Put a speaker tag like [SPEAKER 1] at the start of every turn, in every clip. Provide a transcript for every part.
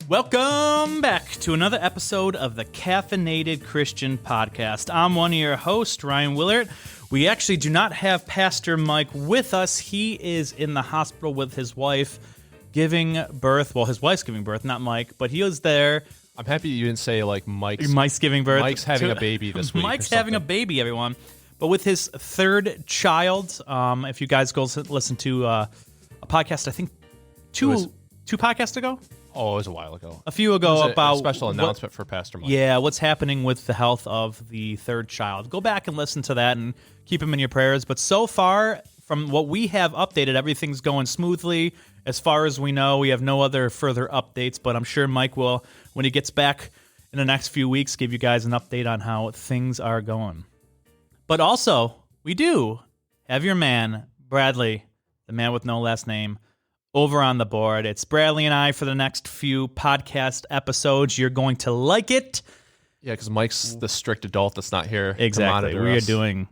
[SPEAKER 1] Welcome back to another episode of the Caffeinated Christian Podcast. I'm one of your hosts, Ryan Willert. We actually do not have Pastor Mike with us. He is in the hospital with his wife giving birth. Well, his wife's giving birth, not Mike, but he was there.
[SPEAKER 2] I'm happy you didn't say like
[SPEAKER 1] Mike's giving birth.
[SPEAKER 2] Mike's having a baby this week.
[SPEAKER 1] Mike's having a baby, everyone. But with his third child, if you guys go listen to a podcast, I think two podcasts ago?
[SPEAKER 2] Oh, it was a while ago.
[SPEAKER 1] A few ago about
[SPEAKER 2] a special announcement for Pastor Mike.
[SPEAKER 1] Yeah, what's happening with the health of the third child. Go back and listen to that and keep him in your prayers. But so far, from what we have updated, everything's going smoothly. As far as we know, we have no other further updates, but I'm sure Mike will, when he gets back in the next few weeks, give you guys an update on how things are going. But also, we do have your man, Bradley, the man with no last name, over on the board. It's Bradley and I for the next few podcast episodes. You're going to like it.
[SPEAKER 2] Yeah, because Mike's the strict adult that's not here.
[SPEAKER 1] Exactly. We are doing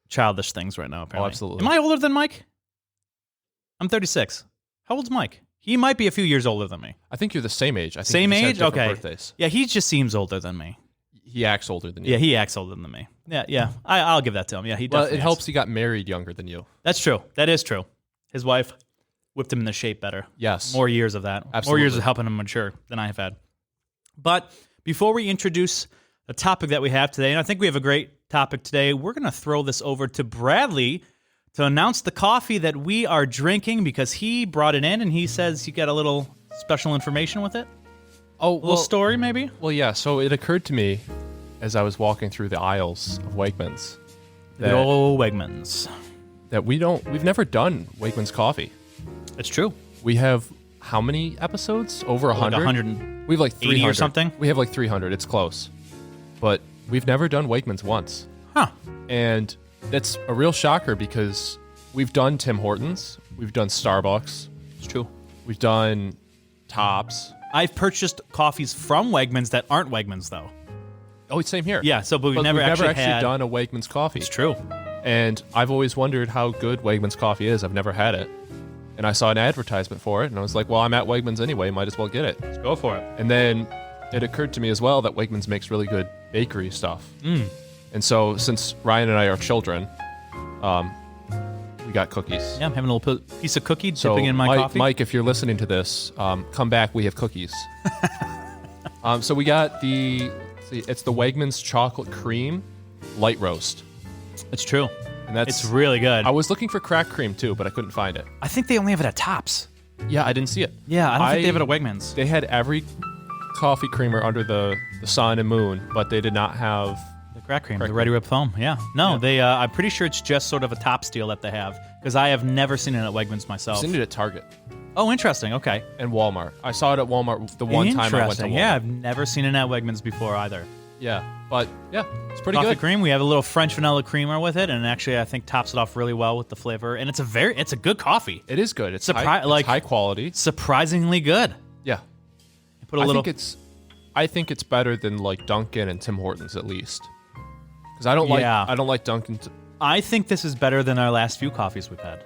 [SPEAKER 1] childish things right now, apparently.
[SPEAKER 2] Oh, absolutely.
[SPEAKER 1] Am I older than Mike? I'm 36. How old's Mike? He might be a few years older than me.
[SPEAKER 2] I think you're the same age.
[SPEAKER 1] Same age? Okay.
[SPEAKER 2] Birthdays.
[SPEAKER 1] Yeah, he just seems older than me.
[SPEAKER 2] He acts older than you.
[SPEAKER 1] Yeah, he acts older than me. Yeah. I'll give that to him. Yeah, he does.
[SPEAKER 2] Well, it helps he got married younger than you.
[SPEAKER 1] That's true. That is true. His wife whipped him into shape better.
[SPEAKER 2] Yes.
[SPEAKER 1] More years of that.
[SPEAKER 2] Absolutely.
[SPEAKER 1] More years of helping him mature than I have had. But before we introduce the topic that we have today, and I think we have a great topic today, we're going to throw this over to Bradley to announce the coffee that we are drinking because he brought it in and he says you got a little special information with it.
[SPEAKER 2] Oh,
[SPEAKER 1] a little story maybe?
[SPEAKER 2] Well, yeah. So it occurred to me as I was walking through the aisles of Wegmans.
[SPEAKER 1] Good old Wegmans.
[SPEAKER 2] That we've never done Wegmans coffee.
[SPEAKER 1] It's true.
[SPEAKER 2] We have how many episodes? Over 100?
[SPEAKER 1] Like 100.
[SPEAKER 2] We have like 300
[SPEAKER 1] or something?
[SPEAKER 2] We have like 300. It's close. But we've never done Wegmans once.
[SPEAKER 1] Huh.
[SPEAKER 2] And that's a real shocker because we've done Tim Hortons. We've done Starbucks.
[SPEAKER 1] It's true.
[SPEAKER 2] We've done Tops.
[SPEAKER 1] I've purchased coffees from Wegmans that aren't Wegmans, though.
[SPEAKER 2] Oh, it's same here.
[SPEAKER 1] Yeah, but we've never actually
[SPEAKER 2] done a Wegmans coffee.
[SPEAKER 1] It's true.
[SPEAKER 2] And I've always wondered how good Wegmans coffee is. I've never had it. And I saw an advertisement for it, and I was like, well, I'm at Wegmans anyway, might as well get it.
[SPEAKER 1] Let's go for it.
[SPEAKER 2] And then it occurred to me as well that Wegmans makes really good bakery stuff. And so since Ryan and I are children, we got cookies.
[SPEAKER 1] Yeah, I'm having a little piece of cookie
[SPEAKER 2] So
[SPEAKER 1] dipping in my coffee.
[SPEAKER 2] Mike, if you're listening to this, come back. We have cookies. So we got it's the Wegmans chocolate cream light roast.
[SPEAKER 1] It's true.
[SPEAKER 2] And
[SPEAKER 1] It's really good.
[SPEAKER 2] I was looking for crack cream too, but I couldn't find it.
[SPEAKER 1] I think they only have it at Tops.
[SPEAKER 2] Yeah, I didn't see it.
[SPEAKER 1] Yeah, I don't think they have it at Wegmans.
[SPEAKER 2] They had every coffee creamer under the sun and moon, but they did not have
[SPEAKER 1] The crack cream, the Ready Whip foam. Yeah. No, they. I'm pretty sure it's just sort of a Tops deal that they have because I have never seen it at Wegmans myself.
[SPEAKER 2] I've seen it at Target
[SPEAKER 1] Oh, interesting. Okay.
[SPEAKER 2] and Walmart. I saw it at Walmart the one time I went to
[SPEAKER 1] Interesting.
[SPEAKER 2] Walmart.
[SPEAKER 1] Yeah, I've never seen it at Wegmans before either.
[SPEAKER 2] Yeah, but yeah, it's pretty
[SPEAKER 1] Coffee
[SPEAKER 2] good.
[SPEAKER 1] cream. We have a little French vanilla creamer with it, and actually, I think tops it off really well with the flavor. And it's a good coffee.
[SPEAKER 2] It is good. It's
[SPEAKER 1] Like-
[SPEAKER 2] high quality.
[SPEAKER 1] Surprisingly good.
[SPEAKER 2] Yeah,
[SPEAKER 1] Put a little.
[SPEAKER 2] I think it's better than like Dunkin' and Tim Hortons at least. Because I don't like Dunkin'.
[SPEAKER 1] I think this is better than our last few coffees we've had.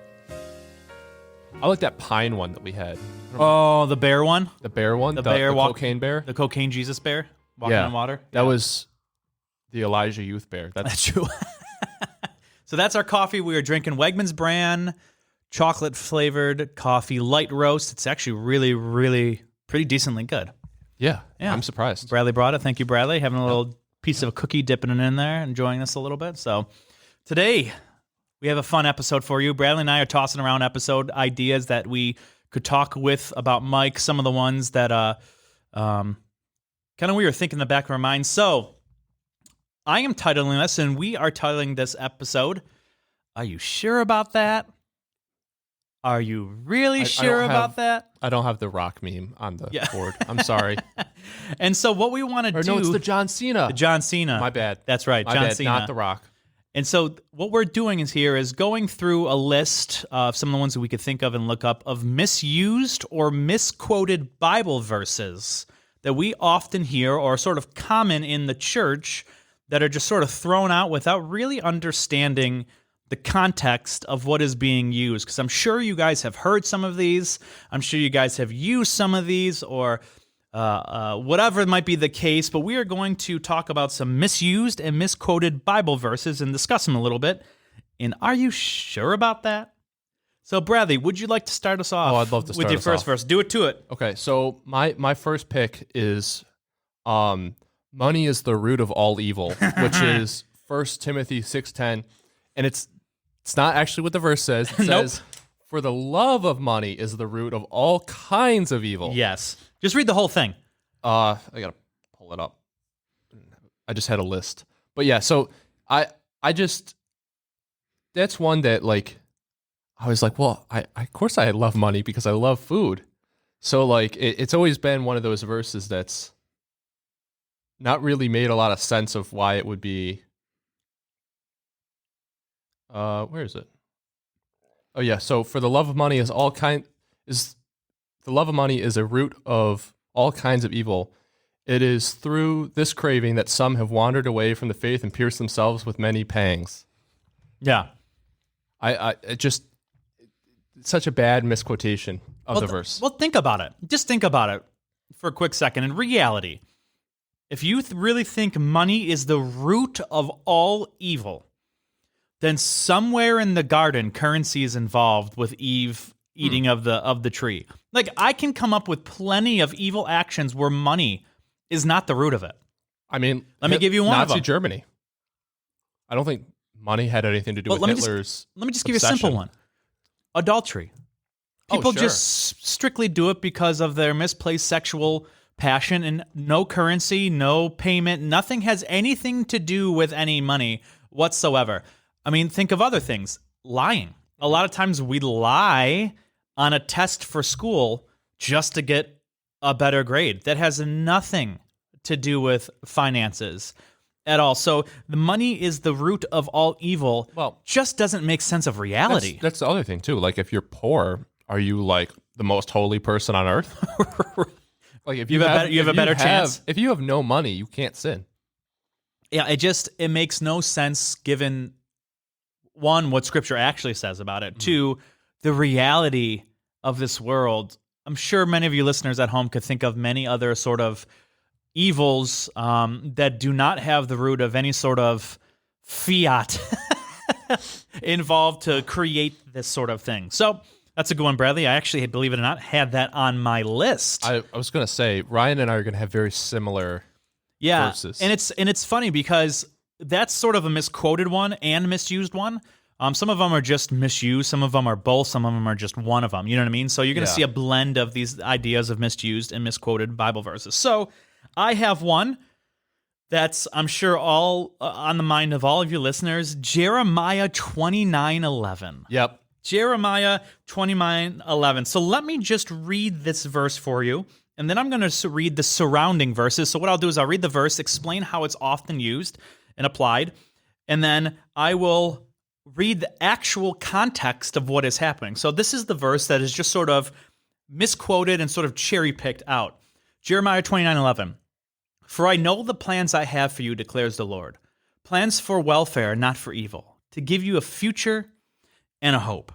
[SPEAKER 2] I like that pine one that we had.
[SPEAKER 1] Oh, the bear one?
[SPEAKER 2] The bear one? The cocaine bear?
[SPEAKER 1] The cocaine Jesus bear walking on water?
[SPEAKER 2] That was the Elijah Youth bear.
[SPEAKER 1] That's true. So that's our coffee. We are drinking Wegmans brand chocolate flavored coffee light roast. It's actually really, really pretty decently good.
[SPEAKER 2] Yeah,
[SPEAKER 1] Yeah.
[SPEAKER 2] I'm surprised.
[SPEAKER 1] Bradley brought it. Thank you, Bradley. Having a little piece of a cookie, dipping it in there, enjoying this a little bit. So today we have a fun episode for you. Bradley and I are tossing around episode ideas that we could talk with about Mike, some of the ones that kind of we were thinking in the back of our minds. So I am titling this, and we are titling this episode, Are You Sure About That? Are you really sure about that?
[SPEAKER 2] I don't have the rock meme on the board. I'm sorry.
[SPEAKER 1] And so what we want to do...
[SPEAKER 2] No, it's the John Cena.
[SPEAKER 1] The John Cena.
[SPEAKER 2] My bad.
[SPEAKER 1] That's right,
[SPEAKER 2] My
[SPEAKER 1] John
[SPEAKER 2] bad,
[SPEAKER 1] Cena.
[SPEAKER 2] not the rock.
[SPEAKER 1] And so what we're doing is going through a list of some of the ones that we could think of and look up of misused or misquoted Bible verses that we often hear or sort of common in the church that are just sort of thrown out without really understanding the context of what is being used, because I'm sure you guys have heard some of these. I'm sure you guys have used some of these, or whatever might be the case. But we are going to talk about some misused and misquoted Bible verses and discuss them a little bit. And are you sure about that? So, Bradley, would you like to start us off?
[SPEAKER 2] I'd love to start
[SPEAKER 1] with your
[SPEAKER 2] us
[SPEAKER 1] first
[SPEAKER 2] off.
[SPEAKER 1] verse. Do it to it.
[SPEAKER 2] Okay, so my first pick is money is the root of all evil, which is 1 Timothy 6:10, and it's not actually what the verse says. It
[SPEAKER 1] Nope.
[SPEAKER 2] says, "For the love of money is the root of all kinds of evil."
[SPEAKER 1] Yes. Just read the whole thing.
[SPEAKER 2] I gotta pull it up. I just had a list, but yeah. So I just that's one that like I was like, well, I of course I love money because I love food. So like it's always been one of those verses that's not really made a lot of sense of why it would be. Where is it? Oh yeah. So for the love of money is the love of money is a root of all kinds of evil. It is through this craving that some have wandered away from the faith and pierced themselves with many pangs.
[SPEAKER 1] Yeah.
[SPEAKER 2] It's such a bad misquotation of the verse.
[SPEAKER 1] Well, think about it. Just think about it for a quick second. In reality, if you really think money is the root of all evil, then somewhere in the garden, currency is involved with Eve eating of the tree. Like, I can come up with plenty of evil actions where money is not the root of it.
[SPEAKER 2] I mean,
[SPEAKER 1] Let me give you one of
[SPEAKER 2] Nazi
[SPEAKER 1] them.
[SPEAKER 2] Germany. I don't think money had anything to do with Hitler's.
[SPEAKER 1] Let me just give you a simple one. Adultery. People just strictly do it because of their misplaced sexual passion, and no currency, no payment, nothing has anything to do with any money whatsoever. I mean, think of other things. Lying. A lot of times we lie on a test for school just to get a better grade. That has nothing to do with finances at all. So the money is the root of all evil.
[SPEAKER 2] Well,
[SPEAKER 1] just doesn't make sense of reality.
[SPEAKER 2] That's the other thing too. Like, if you're poor, are you like the most holy person on earth? Like, if you have a better chance. If you have no money, you can't sin.
[SPEAKER 1] Yeah, it makes no sense given, one, what Scripture actually says about it. Two, the reality of this world. I'm sure many of you listeners at home could think of many other sort of evils that do not have the root of any sort of fiat involved to create this sort of thing. So that's a good one, Bradley. I actually, believe it or not, had that on my list.
[SPEAKER 2] I was going to say, Ryan and I are going to have very similar verses.
[SPEAKER 1] And it's funny because that's sort of a misquoted one and misused one. Some of them are just misused. Some of them are both. Some of them are just one of them. You know what I mean? So you're going to see a blend of these ideas of misused and misquoted Bible verses. So I have one that's, I'm sure, all on the mind of all of your listeners. Jeremiah 29:11.
[SPEAKER 2] Yep.
[SPEAKER 1] Jeremiah 29:11. So let me just read this verse for you, and then I'm going to read the surrounding verses. So what I'll do is I'll read the verse, explain how it's often used and applied, and then I will read the actual context of what is happening. So this is the verse that is just sort of misquoted and sort of cherry-picked out. Jeremiah 29:11. For I know the plans I have for you, declares the Lord. Plans for welfare, not for evil, to give you a future and a hope.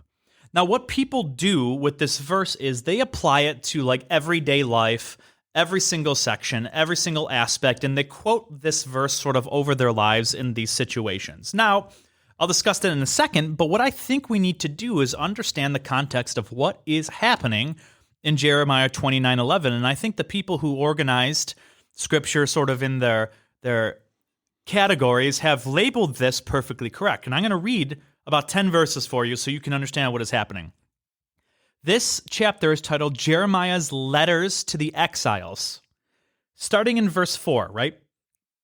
[SPEAKER 1] Now, what people do with this verse is they apply it to like everyday life, every single section, every single aspect, and they quote this verse sort of over their lives in these situations. Now, I'll discuss that in a second, but what I think we need to do is understand the context of what is happening in Jeremiah 29:11, and I think the people who organized Scripture sort of in their categories have labeled this perfectly correct. And I'm going to read about 10 verses for you so you can understand what is happening. This chapter is titled Jeremiah's Letters to the Exiles. Starting in verse 4, right?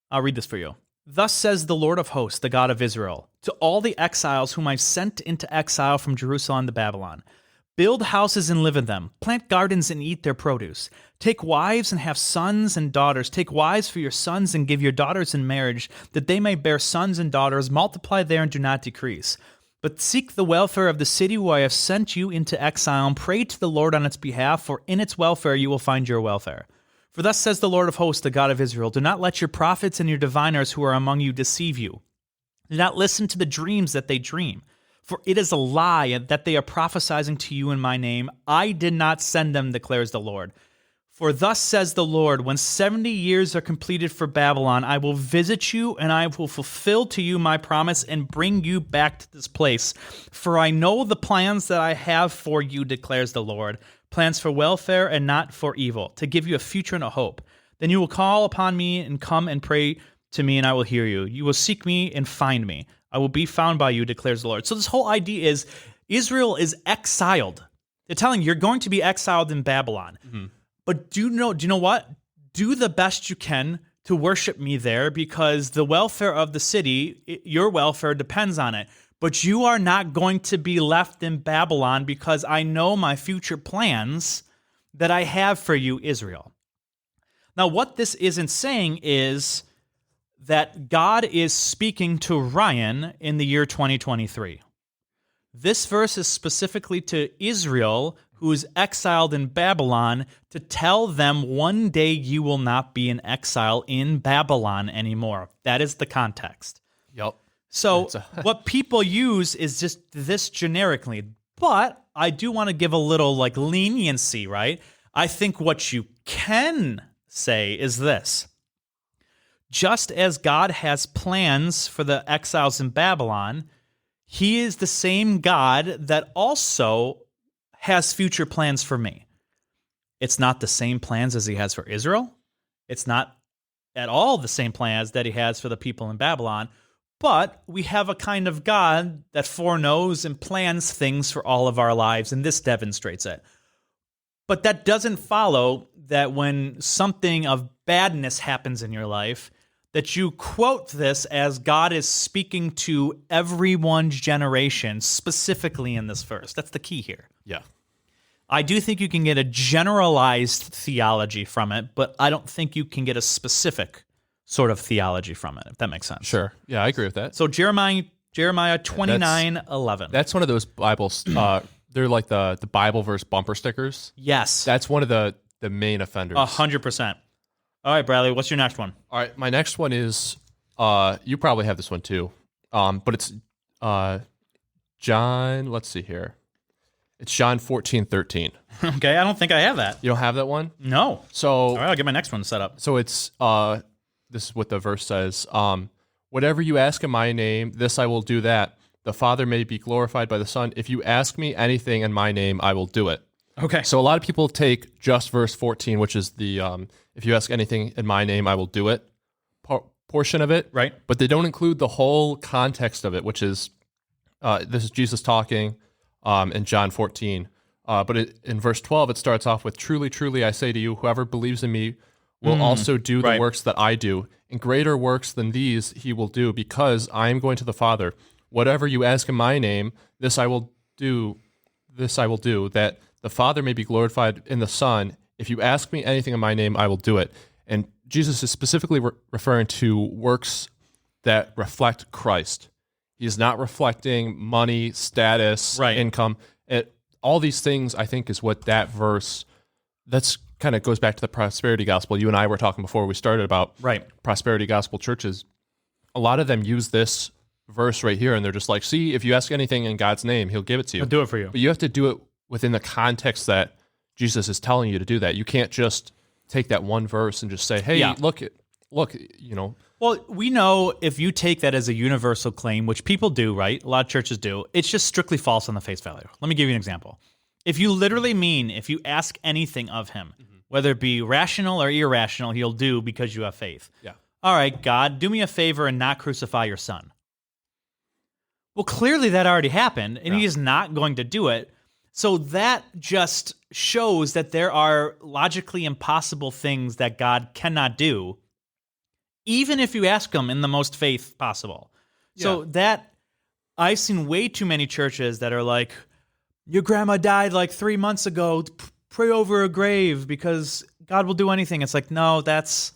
[SPEAKER 1] I'll read this for you. Thus says the Lord of hosts, the God of Israel, to all the exiles whom I sent into exile from Jerusalem to Babylon. Build houses and live in them. Plant gardens and eat their produce. Take wives and have sons and daughters. Take wives for your sons and give your daughters in marriage, that they may bear sons and daughters. Multiply there and do not decrease. But seek the welfare of the city where I have sent you into exile, and pray to the Lord on its behalf, for in its welfare you will find your welfare. For thus says the Lord of hosts, the God of Israel, do not let your prophets and your diviners who are among you deceive you. Do not listen to the dreams that they dream. For it is a lie that they are prophesying to you in my name. I did not send them, declares the Lord. For thus says the Lord, when 70 years are completed for Babylon, I will visit you, and I will fulfill to you my promise and bring you back to this place. For I know the plans that I have for you, declares the Lord, plans for welfare and not for evil, to give you a future and a hope. Then you will call upon me and come and pray to me, and I will hear you. You will seek me and find me. I will be found by you, declares the Lord. So this whole idea is Israel is exiled. They're telling you, you're going to be exiled in Babylon. Mm-hmm. But do you know what? Do the best you can to worship me there, because the welfare of the city, your welfare depends on it. But you are not going to be left in Babylon, because I know my future plans that I have for you, Israel. Now, what this isn't saying is that God is speaking to Ryan in the year 2023. This verse is specifically to Israel, who is exiled in Babylon, to tell them one day you will not be in exile in Babylon anymore. That is the context.
[SPEAKER 2] Yep.
[SPEAKER 1] So what people use is just this generically. But I do want to give a little leniency, right? I think what you can say is this. Just as God has plans for the exiles in Babylon, he is the same God that also has future plans for me. It's not the same plans as he has for Israel. It's not at all the same plans that he has for the people in Babylon. But we have a kind of God that foreknows and plans things for all of our lives, and this demonstrates it. But that doesn't follow that when something of badness happens in your life, that you quote this as God is speaking to everyone's generation, specifically in this verse. That's the key here.
[SPEAKER 2] Yeah.
[SPEAKER 1] I do think you can get a generalized theology from it, but I don't think you can get a specific sort of theology from it, if that makes sense.
[SPEAKER 2] Sure. Yeah, I agree with that.
[SPEAKER 1] So Jeremiah 29:11.
[SPEAKER 2] That's one of those Bibles. They're like the Bible verse bumper stickers.
[SPEAKER 1] Yes.
[SPEAKER 2] That's one of the main offenders.
[SPEAKER 1] 100%. All right, Bradley, what's your next one?
[SPEAKER 2] All right, my next one is, you probably have this one too, but it's John, let's see here. It's John 14:13.
[SPEAKER 1] Okay, I don't think I have that.
[SPEAKER 2] You don't have that one?
[SPEAKER 1] No.
[SPEAKER 2] So,
[SPEAKER 1] all right, I'll get my next one set up.
[SPEAKER 2] So it's, this is what the verse says. Whatever you ask in my name, this I will do that. The Father may be glorified by the Son. If you ask me anything in my name, I will do it.
[SPEAKER 1] Okay.
[SPEAKER 2] So a lot of people take just verse 14, which is the, if you ask anything in my name, I will do it portion of it.
[SPEAKER 1] Right.
[SPEAKER 2] But they don't include the whole context of it, which is, this is Jesus talking in John 14. But in verse 12, it starts off with, truly, truly, I say to you, whoever believes in me will also do the works that I do. And greater works than these he will do, because I am going to the Father. Whatever you ask in my name, this I will do, that the Father may be glorified in the Son. If you ask me anything in my name, I will do it. And Jesus is specifically referring to works that reflect Christ. He is not reflecting money, status, income. All these things, I think, is what that verse, that's kind of goes back to the prosperity gospel. You and I were talking before we started about prosperity gospel churches. A lot of them use this verse right here, and they're just like, see, if you ask anything in God's name, he'll give it to you.
[SPEAKER 1] He'll do it for you.
[SPEAKER 2] But you have to do it within the context that Jesus is telling you to do that. You can't just take that one verse and just say, hey, look, you know.
[SPEAKER 1] Well, we know if you take that as a universal claim, which people do, right? A lot of churches do, it's just strictly false on the face value. Let me give you an example. If you literally mean, if you ask anything of him, whether it be rational or irrational, he'll do because you have faith.
[SPEAKER 2] Yeah.
[SPEAKER 1] All right, God, do me a favor and not crucify your son. Well, clearly that already happened, and he is not going to do it. So that just shows that there are logically impossible things that God cannot do, even if you ask him in the most faith possible. Yeah. So that, I've seen way too many churches that are like, your grandma died like 3 months ago, pray over a grave because God will do anything. It's like, no, that's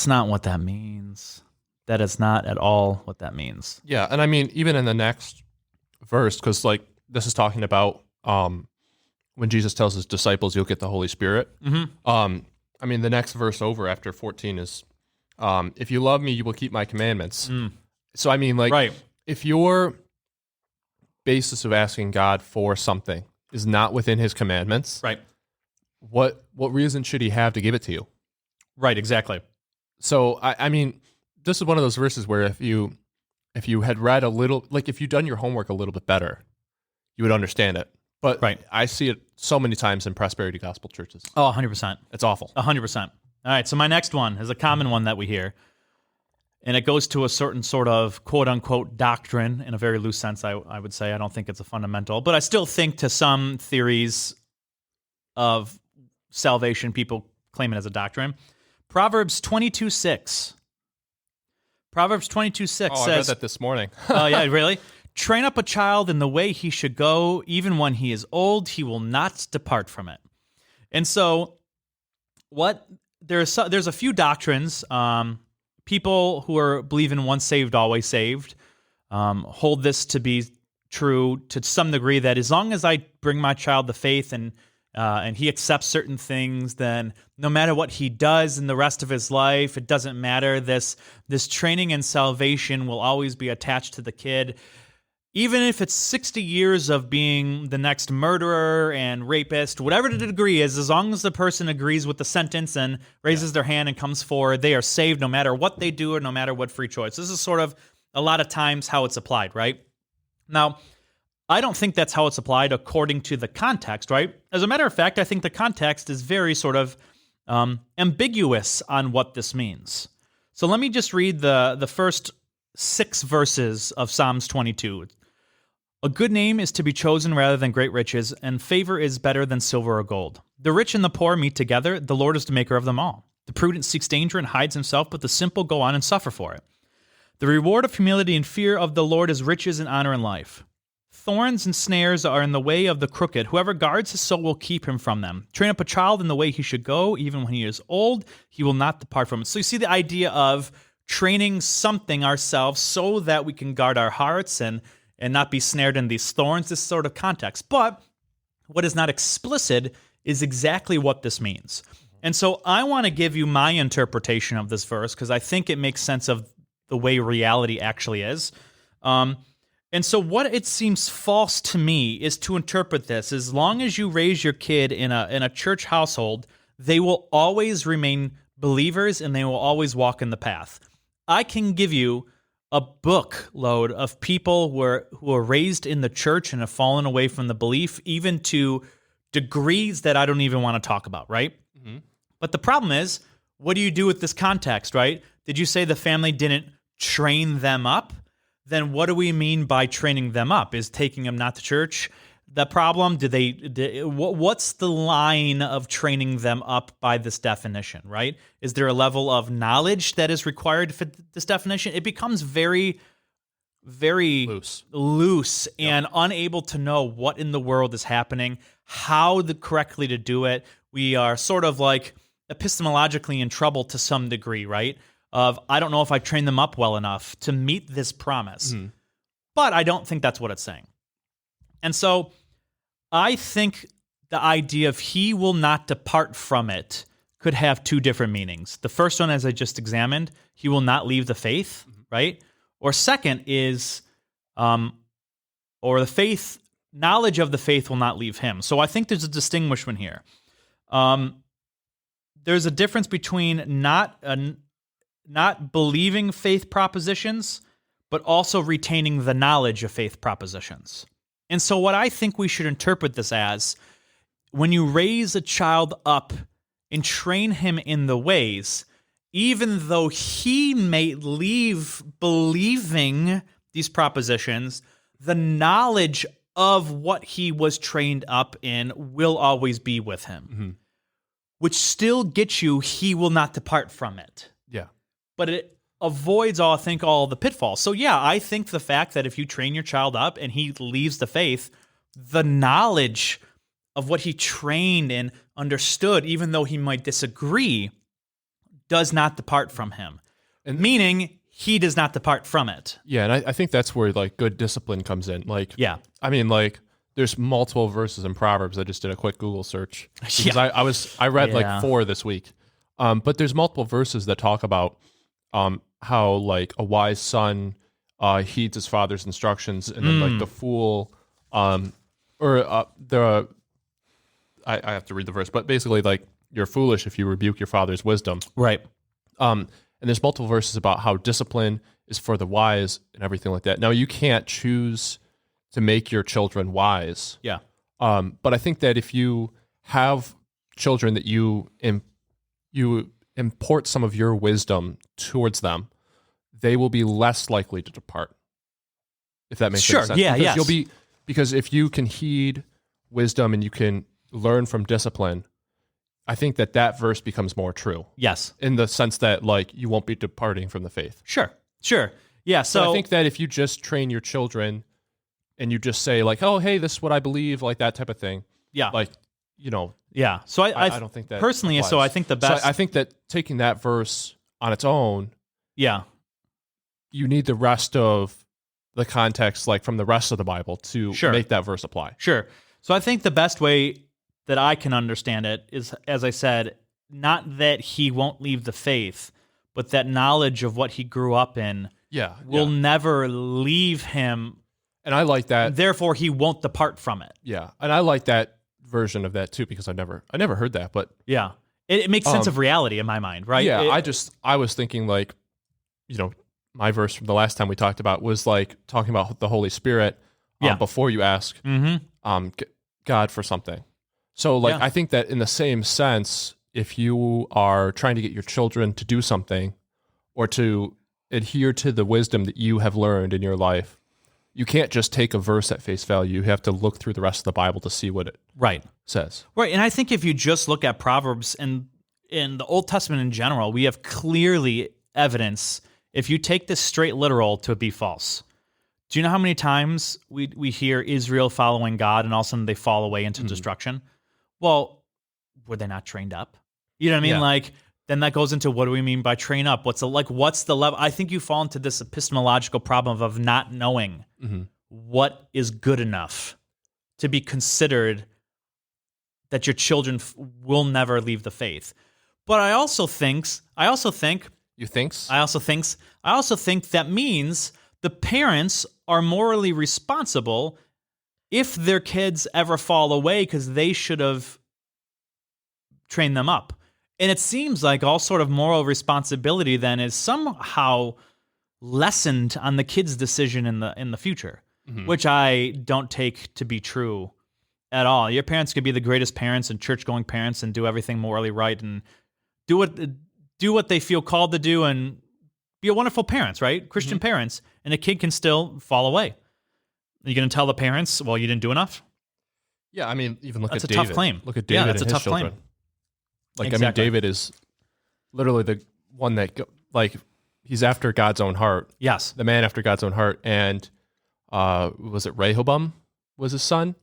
[SPEAKER 1] not what that means. That is not at all what that means.
[SPEAKER 2] Yeah, and I mean, even in the next verse, because like this is talking about when Jesus tells his disciples, you'll get the Holy Spirit. I mean, the next verse over after 14 is, if you love me, you will keep my commandments. So I mean, like, if you're basis of asking God for something is not within his commandments,
[SPEAKER 1] Right.
[SPEAKER 2] what reason should he have to give it to you?
[SPEAKER 1] Right, exactly.
[SPEAKER 2] So I mean, this is one of those verses where if you had read a little, like if you'd done your homework a little bit better, you would understand it. But
[SPEAKER 1] Right.
[SPEAKER 2] I see it so many times in prosperity gospel churches.
[SPEAKER 1] Oh, 100%.
[SPEAKER 2] It's awful.
[SPEAKER 1] 100%. All right, so my next one is a common one that we hear, and it goes to a certain sort of quote-unquote doctrine in a very loose sense, I would say. I don't think it's a fundamental, but I still think to some theories of salvation, people claim it as a doctrine. Proverbs 22:6. Proverbs 22:6
[SPEAKER 2] Oh,
[SPEAKER 1] says...
[SPEAKER 2] I read that this morning.
[SPEAKER 1] Oh, yeah, really? Train up a child in the way he should go, even when he is old, he will not depart from it. And so there's a few doctrines. People who believe in once saved, always saved, hold this to be true to some degree, that as long as I bring my child to faith and he accepts certain things, then no matter what he does in the rest of his life, it doesn't matter. This training and salvation will always be attached to the kid. Even if it's 60 years of being the next murderer and rapist, whatever the degree is, as long as the person agrees with the sentence and raises their hand and comes forward, they are saved no matter what they do or no matter what free choice. This is sort of a lot of times how it's applied, right? Now, I don't think that's how it's applied according to the context, right? As a matter of fact, I think the context is very sort of ambiguous on what this means. So let me just read the first 6 verses of Psalms 22. A good name is to be chosen rather than great riches, and favor is better than silver or gold. The rich and the poor meet together. The Lord is the maker of them all. The prudent seeks danger and hides himself, but the simple go on and suffer for it. The reward of humility and fear of the Lord is riches and honor and life. Thorns and snares are in the way of the crooked. Whoever guards his soul will keep him from them. Train up a child in the way he should go. Even when he is old, he will not depart from it. So you see the idea of training something ourselves so that we can guard our hearts and not be snared in these thorns, this sort of context. But what is not explicit is exactly what this means. And so I want to give you my interpretation of this verse because I think it makes sense of the way reality actually is. And so what it seems false to me is to interpret this. As long as you raise your kid in a church household, they will always remain believers and they will always walk in the path. I can give you a bookload of people who are raised in the church and have fallen away from the belief, even to degrees that I don't even want to talk about, right? Mm-hmm. But the problem is, what do you do with this context, right? Did you say the family didn't train them up? Then what do we mean by training them up? Is taking them not to church the problem? What's the line of training them up by this definition, right? Is there a level of knowledge that is required to fit this definition? It becomes very, very loose and unable to know what in the world is happening, how correctly to do it. We are sort of like epistemologically in trouble to some degree, right? I don't know if I trained them up well enough to meet this promise. Mm-hmm. But I don't think that's what it's saying. And so I think the idea of he will not depart from it could have 2 different meanings. The first one, as I just examined, he will not leave the faith, right? Or second is, or the faith, knowledge of the faith will not leave him. So I think there's a distinguishment here. There's a difference between not believing faith propositions, but also retaining the knowledge of faith propositions. And so what I think we should interpret this as, when you raise a child up and train him in the ways, even though he may leave believing these propositions, the knowledge of what he was trained up in will always be with him, which still gets you, he will not depart from it.
[SPEAKER 2] Yeah.
[SPEAKER 1] But it avoids all the pitfalls. So yeah, I think the fact that if you train your child up and he leaves the faith, the knowledge of what he trained and understood, even though he might disagree, does not depart from him. And meaning he does not depart from it.
[SPEAKER 2] Yeah, and I think that's where like good discipline comes in. Like, yeah, I mean, like there's multiple verses in Proverbs. I just did a quick Google search because I read like 4 this week. But there's multiple verses that talk about how like a wise son heeds his father's instructions, and then like the fool, I have to read the verse, but basically like you're foolish if you rebuke your father's wisdom.
[SPEAKER 1] Right.
[SPEAKER 2] And there's multiple verses about how discipline is for the wise and everything like that. Now you can't choose to make your children wise.
[SPEAKER 1] Yeah.
[SPEAKER 2] But I think that if you have children that you import some of your wisdom towards them, they will be less likely to depart. If that makes
[SPEAKER 1] Sure.
[SPEAKER 2] sense.
[SPEAKER 1] Yeah.
[SPEAKER 2] Because because if you can heed wisdom and you can learn from discipline, I think that verse becomes more true.
[SPEAKER 1] Yes.
[SPEAKER 2] In the sense that like you won't be departing from the faith.
[SPEAKER 1] Sure. Yeah.
[SPEAKER 2] So I think that if you just train your children and you just say like, oh, hey, this is what I believe, like that type of thing.
[SPEAKER 1] Yeah.
[SPEAKER 2] Like, you know.
[SPEAKER 1] Yeah. So I
[SPEAKER 2] don't think that
[SPEAKER 1] personally,
[SPEAKER 2] applies.
[SPEAKER 1] so I think the best.
[SPEAKER 2] So I think that taking that verse on its own,
[SPEAKER 1] yeah.
[SPEAKER 2] you need the rest of the context, like from the rest of the Bible, to make that verse apply.
[SPEAKER 1] Sure. So I think the best way that I can understand it is, as I said, not that he won't leave the faith, but that knowledge of what he grew up in will never leave him.
[SPEAKER 2] And I like that.
[SPEAKER 1] Therefore, he won't depart from it.
[SPEAKER 2] Yeah. And I like that version of that too, because I never heard that, but
[SPEAKER 1] yeah, it makes sense of reality in my mind, right?
[SPEAKER 2] Yeah. I was thinking like, my verse from the last time we talked about was like talking about the Holy Spirit before you ask God for something. So like, I think that in the same sense, if you are trying to get your children to do something or to adhere to the wisdom that you have learned in your life, you can't just take a verse at face value. You have to look through the rest of the Bible to see what it says.
[SPEAKER 1] Right. And I think if you just look at Proverbs and in the Old Testament in general, we have clearly evidence, if you take this straight literal, to be false. Do you know how many times we hear Israel following God and all of a sudden they fall away into destruction? Well, were they not trained up? You know what I mean?
[SPEAKER 2] Yeah.
[SPEAKER 1] Like, then that goes into what do we mean by train up? What's the level? I think you fall into this epistemological problem of not knowing what is good enough to be considered that your children will never leave the faith. But I also think that means the parents are morally responsible if their kids ever fall away because they should have trained them up. And it seems like all sort of moral responsibility then is somehow lessened on the kid's decision in the future, which I don't take to be true at all. Your parents could be the greatest parents and church-going parents and do everything morally right and do what they feel called to do and be a wonderful parents, right? Christian parents, and a kid can still fall away. Are you going to tell the parents, well, you didn't do enough?
[SPEAKER 2] Yeah, I mean, even look
[SPEAKER 1] that's
[SPEAKER 2] at
[SPEAKER 1] a
[SPEAKER 2] David.
[SPEAKER 1] Tough claim.
[SPEAKER 2] Look at David
[SPEAKER 1] that's
[SPEAKER 2] and
[SPEAKER 1] a
[SPEAKER 2] his
[SPEAKER 1] tough claim.
[SPEAKER 2] children. Like,
[SPEAKER 1] Exactly.
[SPEAKER 2] I mean, David is literally the one that, like, he's after God's own heart.
[SPEAKER 1] Yes.
[SPEAKER 2] The man after God's own heart. And was it Rehoboam was his son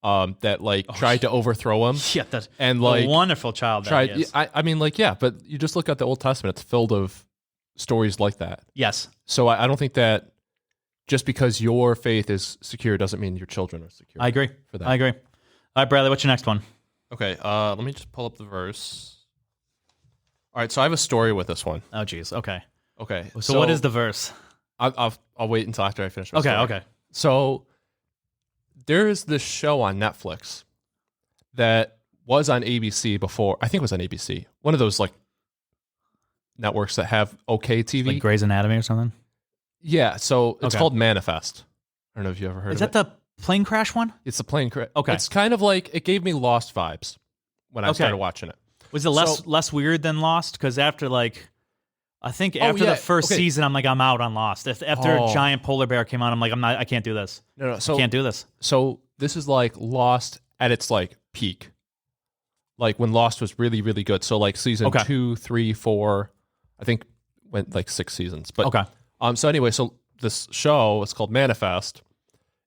[SPEAKER 2] that, like, tried to overthrow him?
[SPEAKER 1] Yeah, that's
[SPEAKER 2] and, like,
[SPEAKER 1] a wonderful child that he is.
[SPEAKER 2] I mean, like, yeah, but you just look at the Old Testament, it's filled of stories like that.
[SPEAKER 1] Yes.
[SPEAKER 2] So I don't think that just because your faith is secure doesn't mean your children are secure.
[SPEAKER 1] I agree.
[SPEAKER 2] For that.
[SPEAKER 1] I agree. All right, Bradley, what's your next one?
[SPEAKER 2] Okay, let me just pull up the verse. All right, so I have a story with this one.
[SPEAKER 1] Oh, geez. Okay.
[SPEAKER 2] Okay.
[SPEAKER 1] So what is the verse?
[SPEAKER 2] I'll wait until after I finish my story.
[SPEAKER 1] Okay.
[SPEAKER 2] So there is this show on Netflix that was on ABC before. I think it was on ABC. One of those like networks that have okay TV.
[SPEAKER 1] Like Grey's Anatomy or something?
[SPEAKER 2] Yeah, so it's called Manifest. I don't know if you ever heard of it.
[SPEAKER 1] Is that the plane crash one?
[SPEAKER 2] It's a plane crash.
[SPEAKER 1] Okay.
[SPEAKER 2] It's kind of like, it gave me Lost vibes when I started watching it.
[SPEAKER 1] Was it less weird than Lost? Because after the first season, I'm like, I'm out on Lost. After a giant polar bear came on, I'm like, I can't do this.
[SPEAKER 2] No.
[SPEAKER 1] I can't do this.
[SPEAKER 2] So this is like Lost at its like peak. Like when Lost was really, really good. So like season 2, 3, 4, I think went like 6 seasons. But so anyway, so this show is called Manifest.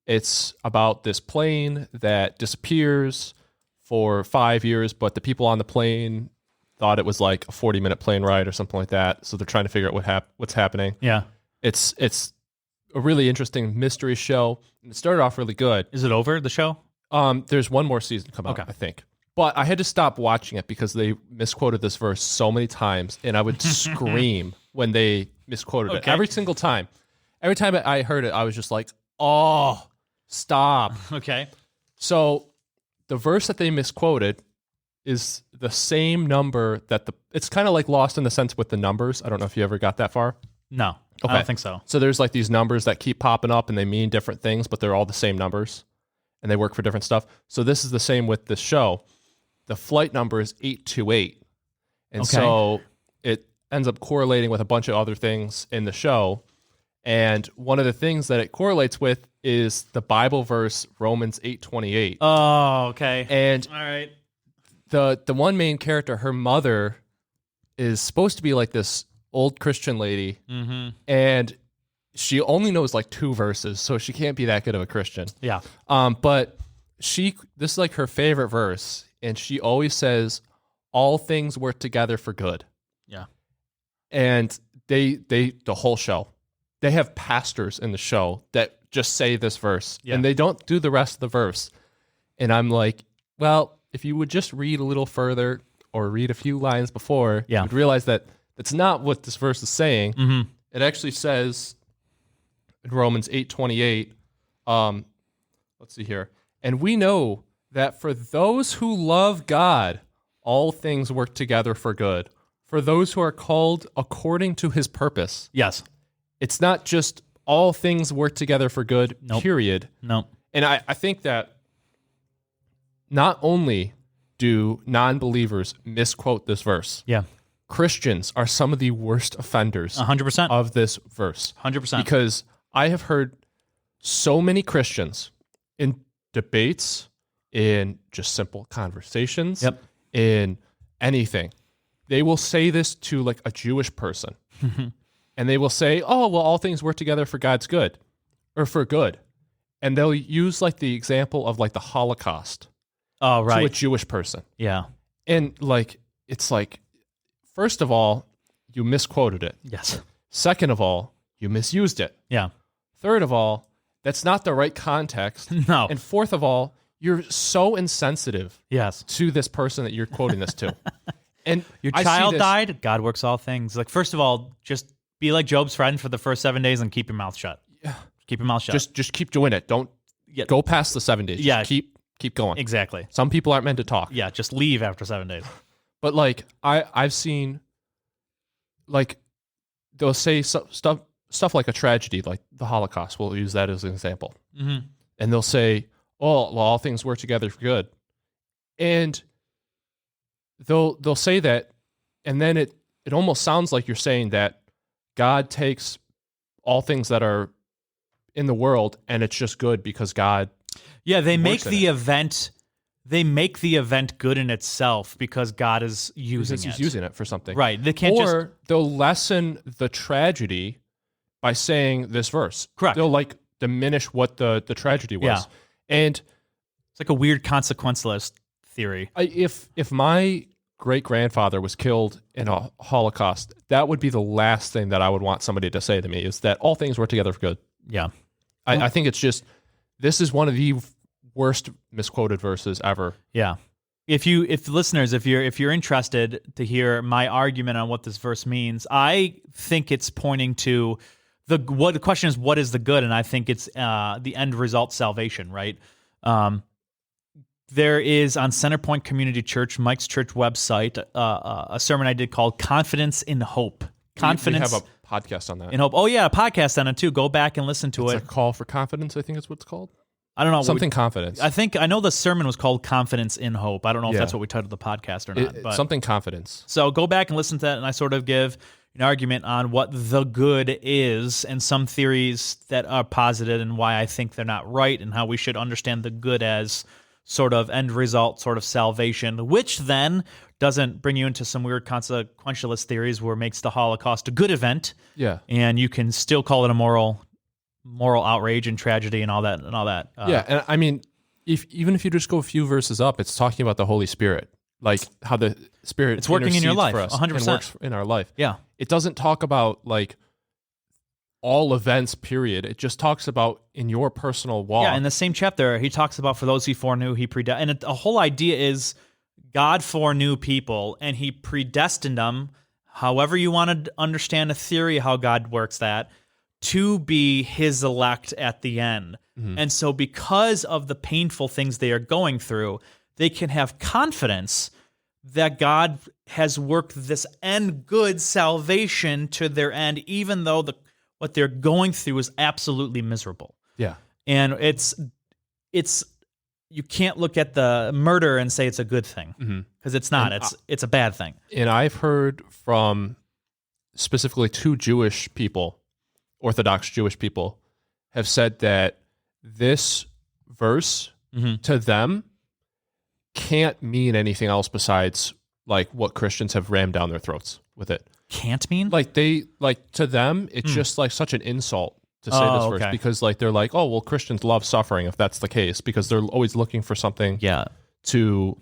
[SPEAKER 2] It's about this plane that disappears for 5 years, but the people on the plane thought it was like a 40-minute plane ride or something like that. So they're trying to figure out what's happening.
[SPEAKER 1] Yeah.
[SPEAKER 2] It's a really interesting mystery show. And it started off really good.
[SPEAKER 1] Is it over, the show?
[SPEAKER 2] There's one more season come out, I think. But I had to stop watching it because they misquoted this verse so many times, and I would scream when they misquoted it every single time. every time I heard it, I was just like, oh, stop.
[SPEAKER 1] Okay.
[SPEAKER 2] So the verse that they misquoted is the same number that it's kind of like Lost in the sense with the numbers. I don't know if you ever got that far.
[SPEAKER 1] No,
[SPEAKER 2] Okay.
[SPEAKER 1] I don't think so.
[SPEAKER 2] So there's like these numbers that keep popping up and they mean different things, but they're all the same numbers and they work for different stuff. So this is the same with this show. The flight number is 828. And
[SPEAKER 1] Okay.
[SPEAKER 2] so it ends up correlating with a bunch of other things in the show. And one of the things that it correlates with is the Bible verse Romans 8:28.
[SPEAKER 1] Oh, okay.
[SPEAKER 2] And
[SPEAKER 1] All right.
[SPEAKER 2] the one main character, her mother, is supposed to be like this old Christian lady, and she only knows like 2 verses, so she can't be that good of a Christian.
[SPEAKER 1] Yeah.
[SPEAKER 2] But this is like her favorite verse, and she always says, "All things work together for good."
[SPEAKER 1] Yeah.
[SPEAKER 2] And the whole show, they have pastors in the show that just say this verse,
[SPEAKER 1] Yeah.
[SPEAKER 2] and they don't do the rest of the verse. And I'm like, well, if you would just read a little further or read a few lines before,
[SPEAKER 1] Yeah.
[SPEAKER 2] you'd realize that it's not what this verse is saying.
[SPEAKER 1] Mm-hmm.
[SPEAKER 2] It actually says in Romans 8:28, let's see here. And we know that for those who love God, all things work together for good. For those who are called according to his purpose.
[SPEAKER 1] Yes.
[SPEAKER 2] It's not just all things work together for good,
[SPEAKER 1] Nope.
[SPEAKER 2] period.
[SPEAKER 1] No.
[SPEAKER 2] And I think that not only do non-believers misquote this verse,
[SPEAKER 1] Yeah.
[SPEAKER 2] Christians are some of the worst offenders
[SPEAKER 1] 100%.
[SPEAKER 2] of this verse.
[SPEAKER 1] 100%.
[SPEAKER 2] Because I have heard so many Christians in debates, in just simple conversations,
[SPEAKER 1] Yep.
[SPEAKER 2] in anything. They will say this to like a Jewish person. And they will say, oh, well, all things work together for God's good or for good. And they'll use like the example of like the Holocaust
[SPEAKER 1] Oh,
[SPEAKER 2] to a
[SPEAKER 1] right.
[SPEAKER 2] Jewish person.
[SPEAKER 1] Yeah.
[SPEAKER 2] And like, it's like, first of all, you misquoted it.
[SPEAKER 1] Yes.
[SPEAKER 2] Second of all, you misused it.
[SPEAKER 1] Yeah.
[SPEAKER 2] Third of all, that's not the right context.
[SPEAKER 1] No.
[SPEAKER 2] And fourth of all, you're so insensitive
[SPEAKER 1] Yes.
[SPEAKER 2] to this person that you're quoting this to. And
[SPEAKER 1] Your
[SPEAKER 2] I see
[SPEAKER 1] child
[SPEAKER 2] this-
[SPEAKER 1] died. God works all things. Like, first of all, just be like Job's friend for the first 7 days and keep your mouth shut. Yeah. Keep your mouth shut.
[SPEAKER 2] Just keep doing it. Don't go past the 7 days.
[SPEAKER 1] Yeah.
[SPEAKER 2] Just keep going.
[SPEAKER 1] exactly.
[SPEAKER 2] Some people aren't meant to talk.
[SPEAKER 1] Yeah. Just leave after 7 days.
[SPEAKER 2] But like I've seen, like they'll say stuff like a tragedy, like the Holocaust. We'll use that as an example.
[SPEAKER 1] Mm-hmm.
[SPEAKER 2] And they'll say, "Oh, well, all things work together for good," and they'll say that, and then it almost sounds like you're saying that God takes all things that are in the world and it's just good because God.
[SPEAKER 1] Yeah. They make
[SPEAKER 2] works in
[SPEAKER 1] the event. They make the event good in itself because God is using
[SPEAKER 2] He's
[SPEAKER 1] it.
[SPEAKER 2] using it for something.
[SPEAKER 1] Right. They can't just.
[SPEAKER 2] Or they'll lessen the tragedy by saying this verse.
[SPEAKER 1] Correct.
[SPEAKER 2] They'll like diminish what the tragedy was.
[SPEAKER 1] Yeah.
[SPEAKER 2] And
[SPEAKER 1] It's like a weird consequentialist theory.
[SPEAKER 2] if my great grandfather was killed in a Holocaust, that would be the last thing that I would want somebody to say to me is that all things work together for good.
[SPEAKER 1] Yeah.
[SPEAKER 2] I think it's just, this is one of the worst misquoted verses ever.
[SPEAKER 1] Yeah. If listeners, if you're interested to hear my argument on what this verse means, I think it's pointing to the question is, what is the good? And I think it's the end result, salvation, right? There is on Centerpoint Community Church, Mike's church website, a sermon I did called Confidence in Hope. Confidence
[SPEAKER 2] We have a podcast on that.
[SPEAKER 1] in Hope. Oh yeah, a podcast on it too. Go back and listen to
[SPEAKER 2] It's
[SPEAKER 1] it.
[SPEAKER 2] a call for confidence, I think is what it's called.
[SPEAKER 1] I don't know.
[SPEAKER 2] Something confidence.
[SPEAKER 1] I know the sermon was called Confidence in Hope. I don't know if
[SPEAKER 2] Yeah.
[SPEAKER 1] that's what we titled the podcast or not. But
[SPEAKER 2] Something confidence.
[SPEAKER 1] so go back and listen to that, and I sort of give an argument on what the good is and some theories that are posited and why I think they're not right and how we should understand the good as sort of end result, sort of salvation, which then doesn't bring you into some weird consequentialist theories where it makes the Holocaust a good event.
[SPEAKER 2] Yeah.
[SPEAKER 1] And you can still call it a moral outrage and tragedy and all that.
[SPEAKER 2] Yeah, and I mean, even if you just go a few verses up, it's talking about the Holy Spirit, like how the Spirit
[SPEAKER 1] It's working in your
[SPEAKER 2] intercedes
[SPEAKER 1] life,
[SPEAKER 2] for us
[SPEAKER 1] 100%.
[SPEAKER 2] and works in our life.
[SPEAKER 1] Yeah.
[SPEAKER 2] It doesn't talk about like all events, period. It just talks about in your personal walk.
[SPEAKER 1] Yeah, in the same chapter, he talks about for those he foreknew, he predestined. And the whole idea is God foreknew people and he predestined them, however you want to understand a theory how God works that, to be his elect at the end. And so because of the painful things they are going through, they can have confidence that God has worked this end good salvation to their end, even though what they're going through is absolutely miserable.
[SPEAKER 2] Yeah.
[SPEAKER 1] And it's you can't look at the murder and say it's a good thing, because it's not. It's a bad thing.
[SPEAKER 2] And I've heard from specifically 2 Jewish people, Orthodox Jewish people, have said that this verse to them can't mean anything else besides like what Christians have rammed down their throats with it.
[SPEAKER 1] Can't mean?
[SPEAKER 2] Like to them, it's just like such an insult to say this verse, because like they're like, oh, well, Christians love suffering if that's the case, because they're always looking for something to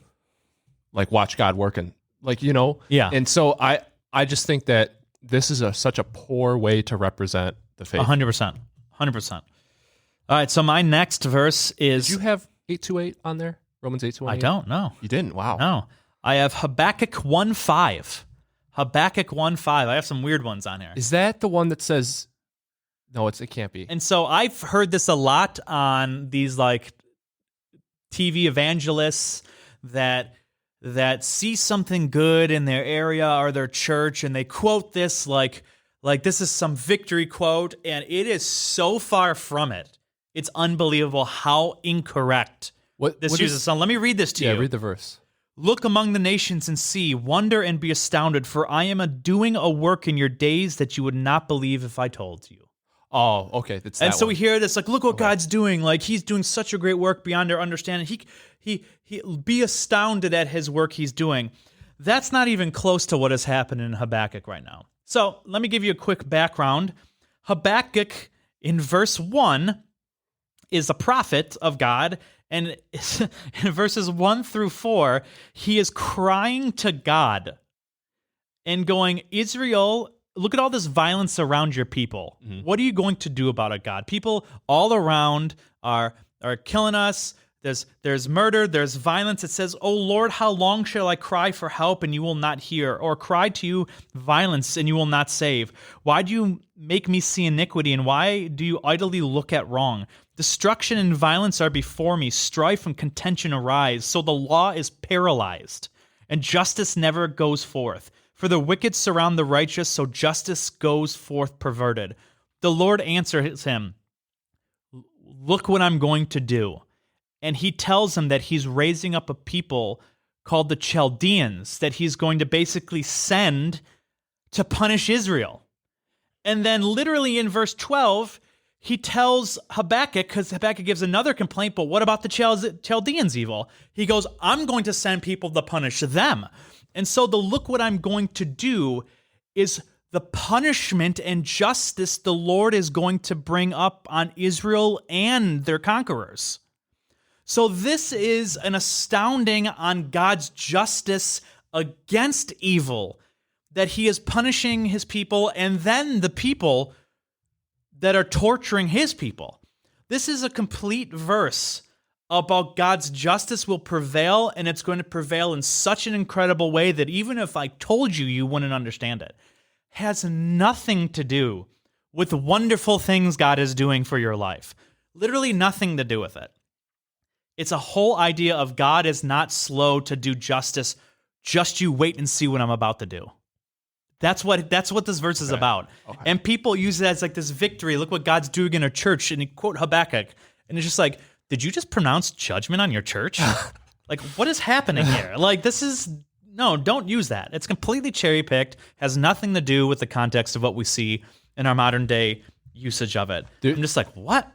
[SPEAKER 2] like watch God working, like, you know?
[SPEAKER 1] Yeah.
[SPEAKER 2] And so I just think that this is such a poor way to represent the faith.
[SPEAKER 1] 100%. 100%. All right, so my next verse is...
[SPEAKER 2] Did you have 8:28 on there? Romans 8:28?
[SPEAKER 1] I don't know.
[SPEAKER 2] You didn't? Wow.
[SPEAKER 1] No. I have Habakkuk 1:5. Habakkuk 1:5. I have some weird ones on here.
[SPEAKER 2] Is that the one that says... No, it can't be.
[SPEAKER 1] And so I've heard this a lot on these like TV evangelists that see something good in their area or their church, and they quote this like this is some victory quote, and it is so far from it. It's unbelievable how incorrect this uses. So let me read this to you.
[SPEAKER 2] Yeah, read the verse.
[SPEAKER 1] Look among the nations and see, wonder and be astounded, for I am doing a work in your days that you would not believe if I told you.
[SPEAKER 2] Oh, okay. That's that
[SPEAKER 1] and so
[SPEAKER 2] one.
[SPEAKER 1] we hear this, like, look what God's doing. Like, he's doing such a great work beyond our understanding. He be astounded at his work he's doing. That's not even close to what is happening in Habakkuk right now. So let me give you a quick background. Habakkuk in verse 1 is a prophet of God, and in verses 1 through 4, he is crying to God and going, Israel, look at all this violence around your people. What are you going to do about it, God? People all around are killing us. There's murder, there's violence. It says, oh Lord, how long shall I cry for help and you will not hear, or cry to you violence and you will not save? Why do you make me see iniquity, and why do you idly look at wrong? Destruction and violence are before me, strife and contention arise, so the law is paralyzed, and justice never goes forth. For the wicked surround the righteous, so justice goes forth perverted. The Lord answers him, look what I'm going to do. And he tells him that he's raising up a people called the Chaldeans that he's going to basically send to punish Israel. And then literally in verse 12, he tells Habakkuk, because Habakkuk gives another complaint, but what about the Chaldeans evil? He goes, I'm going to send people to punish them. And so the look what I'm going to do is the punishment and justice the Lord is going to bring up on Israel and their conquerors. So this is an astounding on God's justice against evil, that he is punishing his people and then the people that are torturing his people. This is a complete verse about God's justice will prevail, and it's going to prevail in such an incredible way that even if I told you, you wouldn't understand it. Has nothing to do with wonderful things God is doing for your life. Literally nothing to do with it. It's a whole idea of God is not slow to do justice. Just you wait and see what I'm about to do. That's what this verse is about. Okay. And people use it as like this victory. Look what God's doing in a church. And he quote Habakkuk. And it's just like, did you just pronounce judgment on your church? Like, what is happening here? Like, no, don't use that. It's completely cherry-picked, has nothing to do with the context of what we see in our modern day usage of it. I'm just like, what?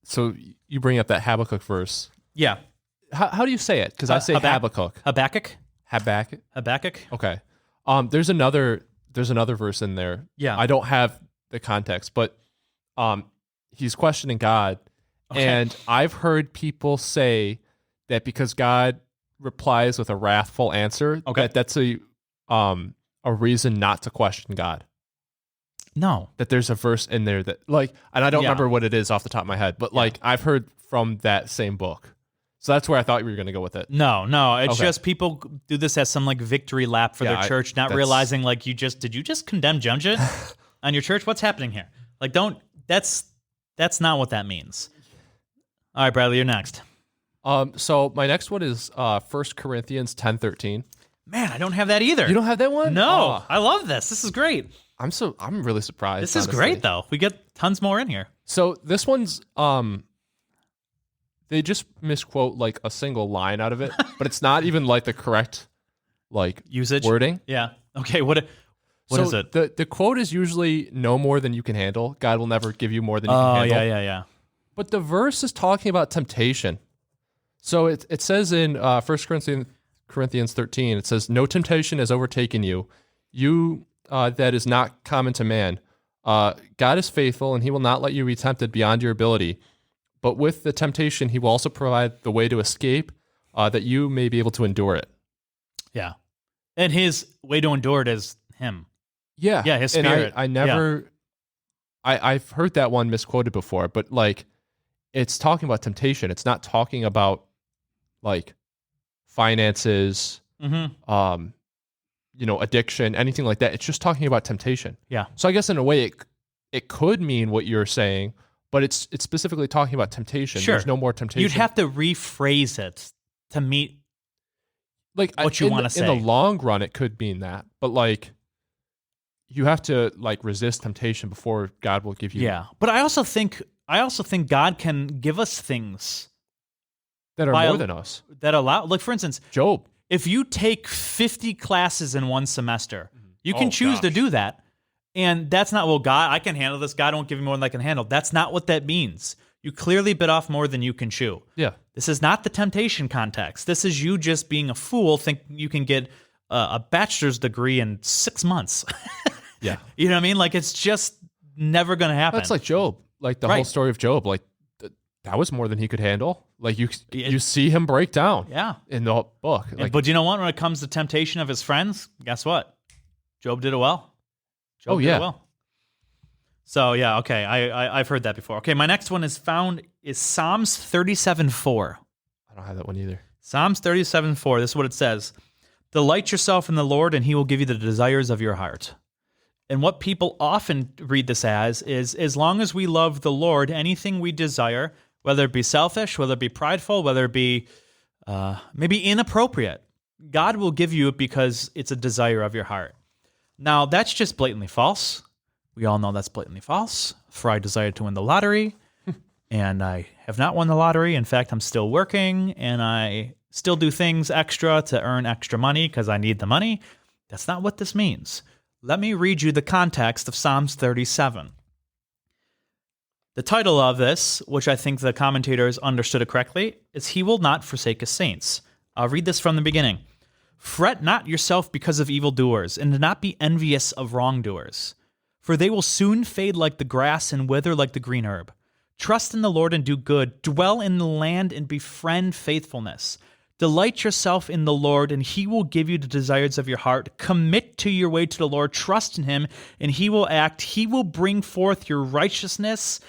[SPEAKER 2] So you bring up that Habakkuk verse.
[SPEAKER 1] Yeah.
[SPEAKER 2] How do you say it? Because I say Habakkuk.
[SPEAKER 1] Habakkuk?
[SPEAKER 2] Habakkuk. Okay. There's another verse in there.
[SPEAKER 1] Yeah.
[SPEAKER 2] I don't have the context, but he's questioning God. Okay. And I've heard people say that because God replies with a wrathful answer, that's a reason not to question God.
[SPEAKER 1] No.
[SPEAKER 2] That there's a verse in there that, like, and I don't remember what it is off the top of my head, but like I've heard from that same book. So that's where I thought you were going to go with it.
[SPEAKER 1] No. It's just people do this as some like victory lap for their church, not realizing like did you just condemn judgment on your church? What's happening here? Like, don't. That's not what that means. All right, Bradley, you're next.
[SPEAKER 2] So my next one is 1 Corinthians 10:13.
[SPEAKER 1] Man, I don't have that either.
[SPEAKER 2] You don't have that one?
[SPEAKER 1] No,
[SPEAKER 2] Oh,
[SPEAKER 1] I love this. This is great.
[SPEAKER 2] I'm really surprised.
[SPEAKER 1] This is
[SPEAKER 2] honestly.
[SPEAKER 1] great, though. We get tons more in here.
[SPEAKER 2] So this one's they just misquote like a single line out of it, but it's not even like the correct like
[SPEAKER 1] Usage
[SPEAKER 2] wording.
[SPEAKER 1] Yeah. Okay. What
[SPEAKER 2] So
[SPEAKER 1] is it?
[SPEAKER 2] The quote is usually no more than you can handle. God will never give you more than you can
[SPEAKER 1] Oh,
[SPEAKER 2] handle.
[SPEAKER 1] yeah.
[SPEAKER 2] But the verse is talking about temptation. So it says in 1 Corinthians 13, it says, "No temptation has overtaken you, that is not common to man. God is faithful, and he will not let you be tempted beyond your ability. But with the temptation, he will also provide the way to escape, that you may be able to endure it."
[SPEAKER 1] Yeah. And his way to endure it is him.
[SPEAKER 2] Yeah.
[SPEAKER 1] Yeah, his
[SPEAKER 2] And
[SPEAKER 1] spirit.
[SPEAKER 2] I never, I've heard that one misquoted before, but like, it's talking about temptation. It's not talking about like finances,
[SPEAKER 1] Mm-hmm.
[SPEAKER 2] Addiction, anything like that. It's just talking about temptation.
[SPEAKER 1] Yeah.
[SPEAKER 2] So I guess in a way, it could mean what you're saying, but it's specifically talking about temptation.
[SPEAKER 1] Sure.
[SPEAKER 2] There's no more temptation.
[SPEAKER 1] You'd have to rephrase it to meet
[SPEAKER 2] like
[SPEAKER 1] what you want to say.
[SPEAKER 2] In the long run, it could mean that, but like, you have to like resist temptation before God will give you.
[SPEAKER 1] Yeah. But I also think God can give us things
[SPEAKER 2] That are
[SPEAKER 1] by
[SPEAKER 2] more
[SPEAKER 1] a-
[SPEAKER 2] than us.
[SPEAKER 1] that allow, like, for instance,
[SPEAKER 2] Job.
[SPEAKER 1] if you take 50 classes in one semester, you can
[SPEAKER 2] Oh,
[SPEAKER 1] choose to
[SPEAKER 2] gosh.
[SPEAKER 1] do that. And that's not, well, God, I can handle this. God won't give me more than I can handle. That's not what that means. You clearly bit off more than you can chew.
[SPEAKER 2] Yeah.
[SPEAKER 1] This is not the temptation context. This is you just being a fool, thinking you can get a bachelor's degree in 6 months.
[SPEAKER 2] Yeah.
[SPEAKER 1] You know what I mean? Like, it's just never going to happen.
[SPEAKER 2] That's like Job. Like the
[SPEAKER 1] Right.
[SPEAKER 2] whole story of Job. Like that was more than he could handle. Like you
[SPEAKER 1] It-
[SPEAKER 2] see him break down.
[SPEAKER 1] Yeah.
[SPEAKER 2] In the book. Like,
[SPEAKER 1] But you know what? When it comes to temptation of his friends, guess what? Job did it well. Job did
[SPEAKER 2] yeah.
[SPEAKER 1] it well. So, yeah, okay. I've heard that before. Okay, my next one is Psalms 37:4.
[SPEAKER 2] I don't have that one either.
[SPEAKER 1] Psalms 37:4. This is what it says. Delight yourself in the Lord, and he will give you the desires of your heart. And what people often read this is as long as we love the Lord, anything we desire, whether it be selfish, whether it be prideful, whether it be maybe inappropriate, God will give you it because it's a desire of your heart. Now, that's just blatantly false. We all know that's blatantly false. For I desired to win the lottery, and I have not won the lottery. In fact, I'm still working, and I still do things extra to earn extra money because I need the money. That's not what this means. Let me read you the context of Psalms 37. The title of this, which I think the commentators understood it correctly, is He Will Not Forsake His Saints. I'll read this from the beginning. Fret not yourself because of evildoers, and do not be envious of wrongdoers. For they will soon fade like the grass and wither like the green herb. Trust in the Lord and do good. Dwell in the land and befriend faithfulness. Delight yourself in the Lord, and he will give you the desires of your heart. Commit to your way to the Lord. Trust in him, and he will act. He will bring forth your righteousness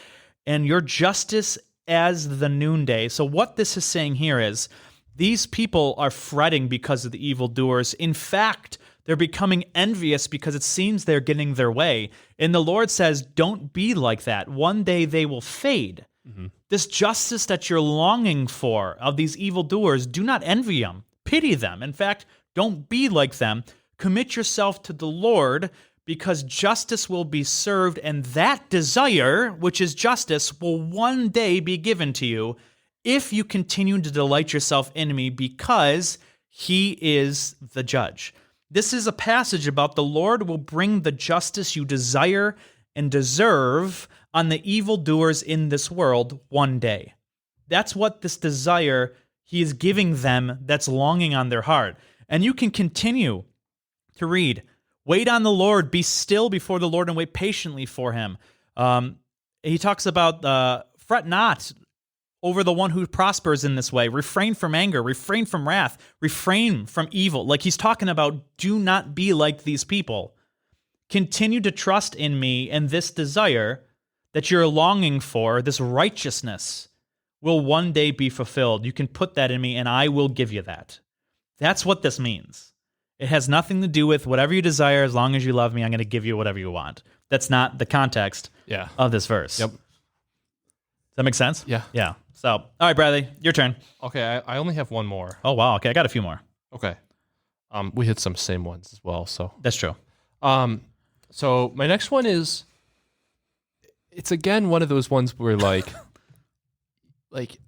[SPEAKER 1] and your justice as the noonday. So what this is saying here is these people are fretting because of the evildoers. In fact, they're becoming envious because it seems they're getting their way. And the Lord says, don't be like that. One day they will fade. Mm-hmm. This justice that you're longing for of these evildoers, do not envy them. Pity them. In fact, don't be like them. Commit yourself to the Lord because justice will be served, and that desire, which is justice, will one day be given to you if you continue to delight yourself in me because he is the judge. This is a passage about the Lord will bring the justice you desire and deserve on the evildoers in this world one day. That's what this desire he is giving them that's longing on their heart. And you can continue to read, wait on the Lord, be still before the Lord and wait patiently for him. He talks about fret not over the one who prospers in this way. Refrain from anger, refrain from wrath, refrain from evil. Like he's talking about, do not be like these people. Continue to trust in me, and this desire that you're longing for, this righteousness, will one day be fulfilled. You can put that in me, and I will give you that. That's what this means. It has nothing to do with whatever you desire. As long as you love me, I'm going to give you whatever you want. That's not the context
[SPEAKER 2] Yeah.
[SPEAKER 1] of this verse.
[SPEAKER 2] Yep.
[SPEAKER 1] Does that make sense?
[SPEAKER 2] Yeah.
[SPEAKER 1] Yeah. So, all right, Bradley, your turn.
[SPEAKER 2] Okay, I only have one more.
[SPEAKER 1] Oh, wow. Okay, I got a few more.
[SPEAKER 2] Okay. We hit some same ones as well, so.
[SPEAKER 1] That's true.
[SPEAKER 2] So my next one is, it's again one of those ones where like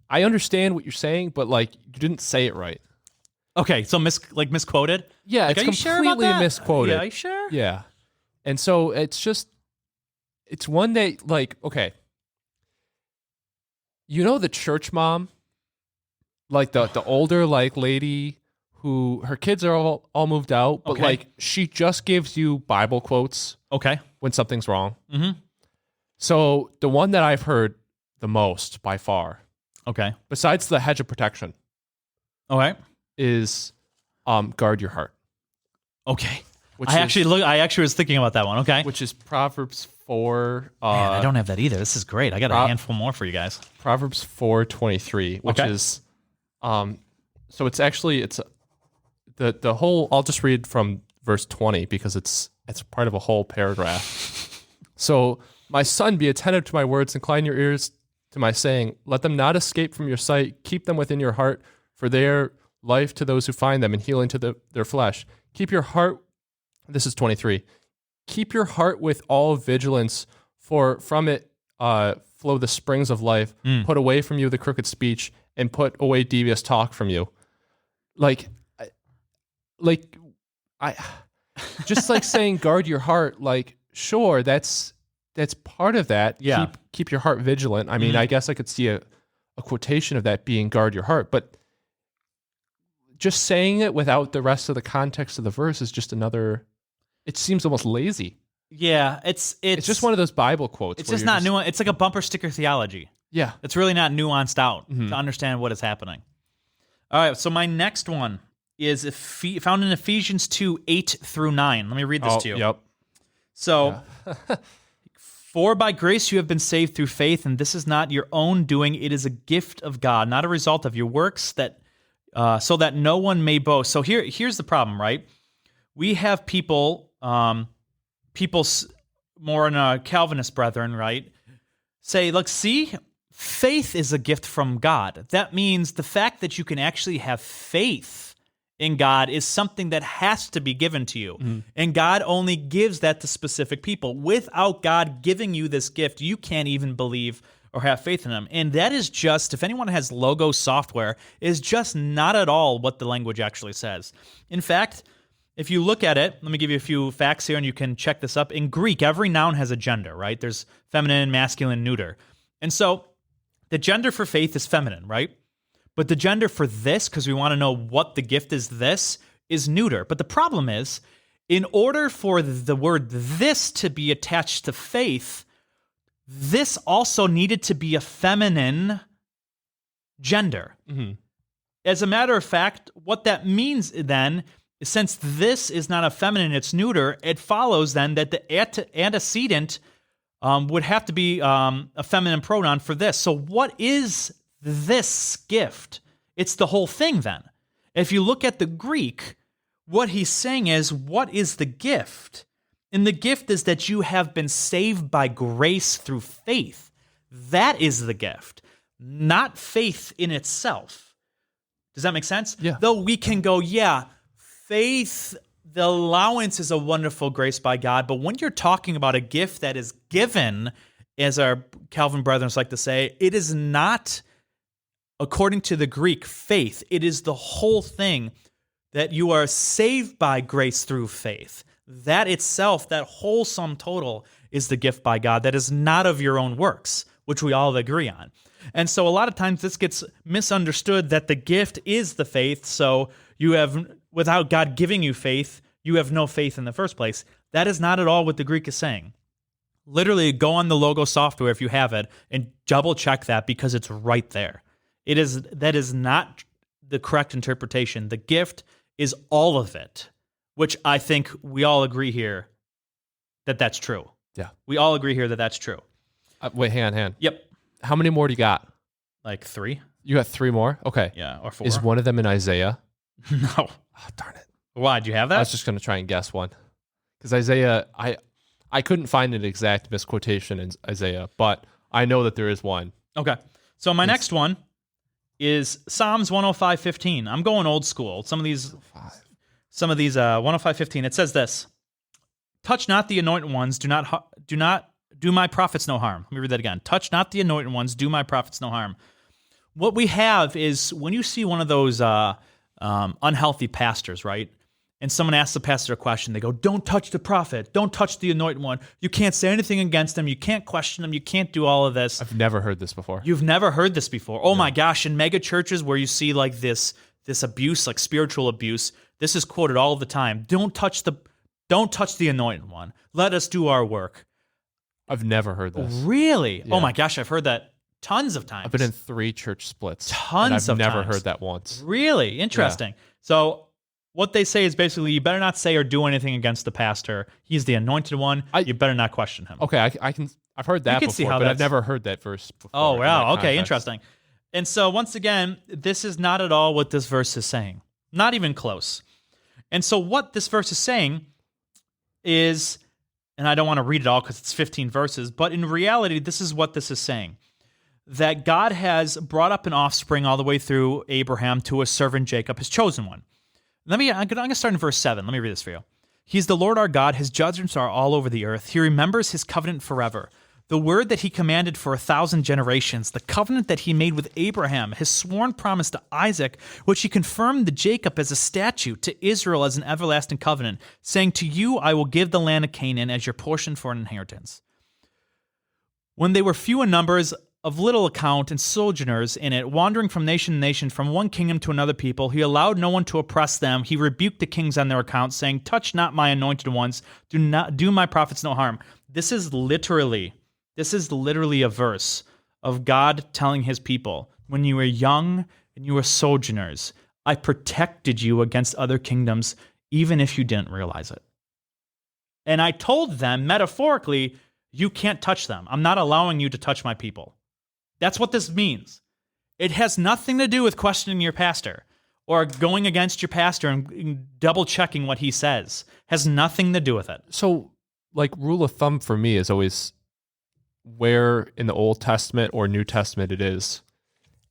[SPEAKER 2] I understand what you're saying, but like you didn't say it right.
[SPEAKER 1] Okay, so misquoted?
[SPEAKER 2] Yeah,
[SPEAKER 1] Like,
[SPEAKER 2] it's
[SPEAKER 1] are you sure about
[SPEAKER 2] completely
[SPEAKER 1] that?
[SPEAKER 2] misquoted.
[SPEAKER 1] Yeah, are you sure?
[SPEAKER 2] Yeah. And so it's one that like, okay. You know the church mom? Like the older like lady who her kids are all moved out, but
[SPEAKER 1] Okay.
[SPEAKER 2] like she just gives you Bible quotes
[SPEAKER 1] Okay.
[SPEAKER 2] when something's wrong.
[SPEAKER 1] Mm-hmm.
[SPEAKER 2] So the one that I've heard the most by far,
[SPEAKER 1] Okay.
[SPEAKER 2] besides the hedge of protection,
[SPEAKER 1] All right.
[SPEAKER 2] is guard your heart.
[SPEAKER 1] Okay.
[SPEAKER 2] Which
[SPEAKER 1] I
[SPEAKER 2] is,
[SPEAKER 1] actually was thinking about that one. Okay.
[SPEAKER 2] which is Proverbs 4.
[SPEAKER 1] Man, I don't have that either. This is great. I got a
[SPEAKER 2] Pro-
[SPEAKER 1] handful more for you guys.
[SPEAKER 2] Proverbs 4:23, which
[SPEAKER 1] Okay.
[SPEAKER 2] is so it's the whole. I'll just read from verse 20 because it's part of a whole paragraph. So, my son, be attentive to my words, incline your ears to my saying. Let them not escape from your sight. Keep them within your heart, for they are life to those who find them and healing to their flesh. Keep your heart. This is 23. Keep your heart with all vigilance, for from it flow the springs of life. Put away from you the crooked speech, and put away devious talk from you. I just like saying guard your heart. Like, sure, that's part of that.
[SPEAKER 1] Yeah.
[SPEAKER 2] Keep your heart vigilant. I mean, I guess I could see a quotation of that being guard your heart, but just saying it without the rest of the context of the verse is just another. It seems almost lazy.
[SPEAKER 1] Yeah, it's
[SPEAKER 2] It's just one of those Bible quotes.
[SPEAKER 1] It's
[SPEAKER 2] where
[SPEAKER 1] just
[SPEAKER 2] you're
[SPEAKER 1] not nuanced. It's like a bumper sticker theology.
[SPEAKER 2] Yeah.
[SPEAKER 1] It's really not nuanced out to understand what is happening. All right, so my next one is found in Ephesians 2:8-9. Let me read this to you.
[SPEAKER 2] Yep.
[SPEAKER 1] So, for by grace you have been saved through faith, and this is not your own doing; it is a gift of God, not a result of your works, that so that no one may boast. So here's the problem, right? We have people more in Calvinist brethren, right? Say, look, see, faith is a gift from God. That means the fact that you can actually have faith in God is something that has to be given to you. And God only gives that to specific people. Without God giving you this gift, you can't even believe or have faith in Him. And that is just, if anyone has logo software, is just not at all what the language actually says. In fact, if you look at it, let me give you a few facts here and you can check this up. In Greek, every noun has a gender, right? There's feminine, masculine, neuter. And so the gender for faith is feminine, right? But the gender for this, because we want to know what the gift is neuter. But the problem is, in order for the word this to be attached to faith, this also needed to be a feminine gender. As a matter of fact, what that means then, since this is not a feminine, it's neuter, it follows then that the antecedent would have to be a feminine pronoun for this. So what is this gift? It's the whole thing then. If you look at the Greek, what he's saying is, what is the gift? And the gift is that you have been saved by grace through faith. That is the gift, not faith in itself. Does that make sense?
[SPEAKER 2] Yeah.
[SPEAKER 1] Though we can go, faith, the allowance is a wonderful grace by God, but when you're talking about a gift that is given, as our Calvin brethren like to say, it is not, according to the Greek, faith. It is the whole thing that you are saved by grace through faith. That itself, that whole sum total, is the gift by God that is not of your own works, which we all agree on. And so a lot of times this gets misunderstood that the gift is the faith, so you have, without God giving you faith, you have no faith in the first place. That is not at all what the Greek is saying. Literally, go on the logo software if you have it and double check that because it's right there. That is not the correct interpretation. The gift is all of it, which I think we all agree here that that's true.
[SPEAKER 2] Yeah.
[SPEAKER 1] We all agree here that that's true.
[SPEAKER 2] Wait, hang on.
[SPEAKER 1] Yep.
[SPEAKER 2] How many more do you got?
[SPEAKER 1] Like 3?
[SPEAKER 2] You got 3 more? Okay.
[SPEAKER 1] Yeah, or 4.
[SPEAKER 2] Is one of them in Isaiah?
[SPEAKER 1] No.
[SPEAKER 2] Oh, darn it.
[SPEAKER 1] Why? Do you have
[SPEAKER 2] I
[SPEAKER 1] that?
[SPEAKER 2] was just going to try and guess one. Because Isaiah, I I couldn't find an exact misquotation in Isaiah, but I know that there is one.
[SPEAKER 1] Okay. So my next one is Psalms 105:15. I'm going old school. Some of these 105:15. It says this: "Touch not the anointed ones. Do not do my prophets no harm." Let me read that again. "Touch not the anointed ones. Do my prophets no harm." What we have is when you see one of those unhealthy pastors, right? And someone asks the pastor a question, they go, "Don't touch the prophet. Don't touch the anointed one. You can't say anything against them. You can't question them. You can't do all of this."
[SPEAKER 2] I've never heard this before.
[SPEAKER 1] You've never heard this before. Oh my gosh! In mega churches where you see like this abuse, like spiritual abuse, this is quoted all the time. Don't touch the anointed one. Let us do our work.
[SPEAKER 2] I've never heard this.
[SPEAKER 1] Really?
[SPEAKER 2] Yeah.
[SPEAKER 1] Oh my gosh! I've heard that tons of times.
[SPEAKER 2] I've been in 3 church splits.
[SPEAKER 1] Tons
[SPEAKER 2] and
[SPEAKER 1] of
[SPEAKER 2] I've never
[SPEAKER 1] times.
[SPEAKER 2] heard that once.
[SPEAKER 1] Really interesting. So what they say is basically you better not say or do anything against the pastor. He's the anointed one. You better not question him.
[SPEAKER 2] Okay, I've heard that
[SPEAKER 1] can see
[SPEAKER 2] before,
[SPEAKER 1] how
[SPEAKER 2] but I've
[SPEAKER 1] that's-
[SPEAKER 2] never heard that verse before.
[SPEAKER 1] Oh,
[SPEAKER 2] in
[SPEAKER 1] wow.
[SPEAKER 2] that
[SPEAKER 1] Okay,
[SPEAKER 2] context.
[SPEAKER 1] interesting. And so once again, this is not at all what this verse is saying. Not even close. And so what this verse is saying is, and I don't want to read it all because it's 15 verses, but in reality, this is what this is saying. That God has brought up an offspring all the way through Abraham to a servant Jacob, his chosen one. I'm going to start in verse 7. Let me read this for you. "He's the Lord our God. His judgments are all over the earth. He remembers his covenant forever. The word that he commanded for 1,000 generations, the covenant that he made with Abraham, his sworn promise to Isaac, which he confirmed to Jacob as a statute, to Israel as an everlasting covenant, saying, 'To you I will give the land of Canaan as your portion for an inheritance.' When they were few in numbers, of little account, and sojourners in it, wandering from nation to nation, from one kingdom to another people, he allowed no one to oppress them. He rebuked the kings on their account, saying, 'Touch not my anointed ones. Do my prophets no harm.'" This is literally a verse of God telling his people, when you were young and you were sojourners, I protected you against other kingdoms, even if you didn't realize it. And I told them, metaphorically, you can't touch them. I'm not allowing you to touch my people. That's what this means. It has nothing to do with questioning your pastor or going against your pastor and double checking what he says. Has nothing to do with it.
[SPEAKER 2] So, like, rule of thumb for me is always where in the Old Testament or New Testament it is.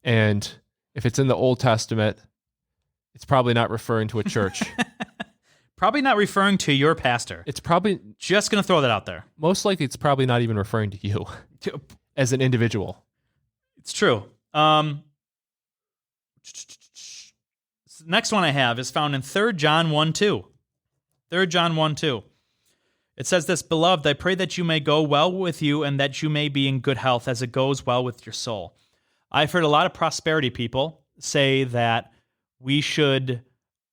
[SPEAKER 2] And if it's in the Old Testament, it's probably not referring to a church.
[SPEAKER 1] Probably not referring to your pastor.
[SPEAKER 2] It's probably,
[SPEAKER 1] Just going to throw that out there.
[SPEAKER 2] most likely, it's probably not even referring to you as an individual.
[SPEAKER 1] It's true. Next one I have is found in 3 John 1:2. 3 John 1:2. It says this, "Beloved, I pray that you may go well with you and that you may be in good health as it goes well with your soul." I've heard a lot of prosperity people say that we should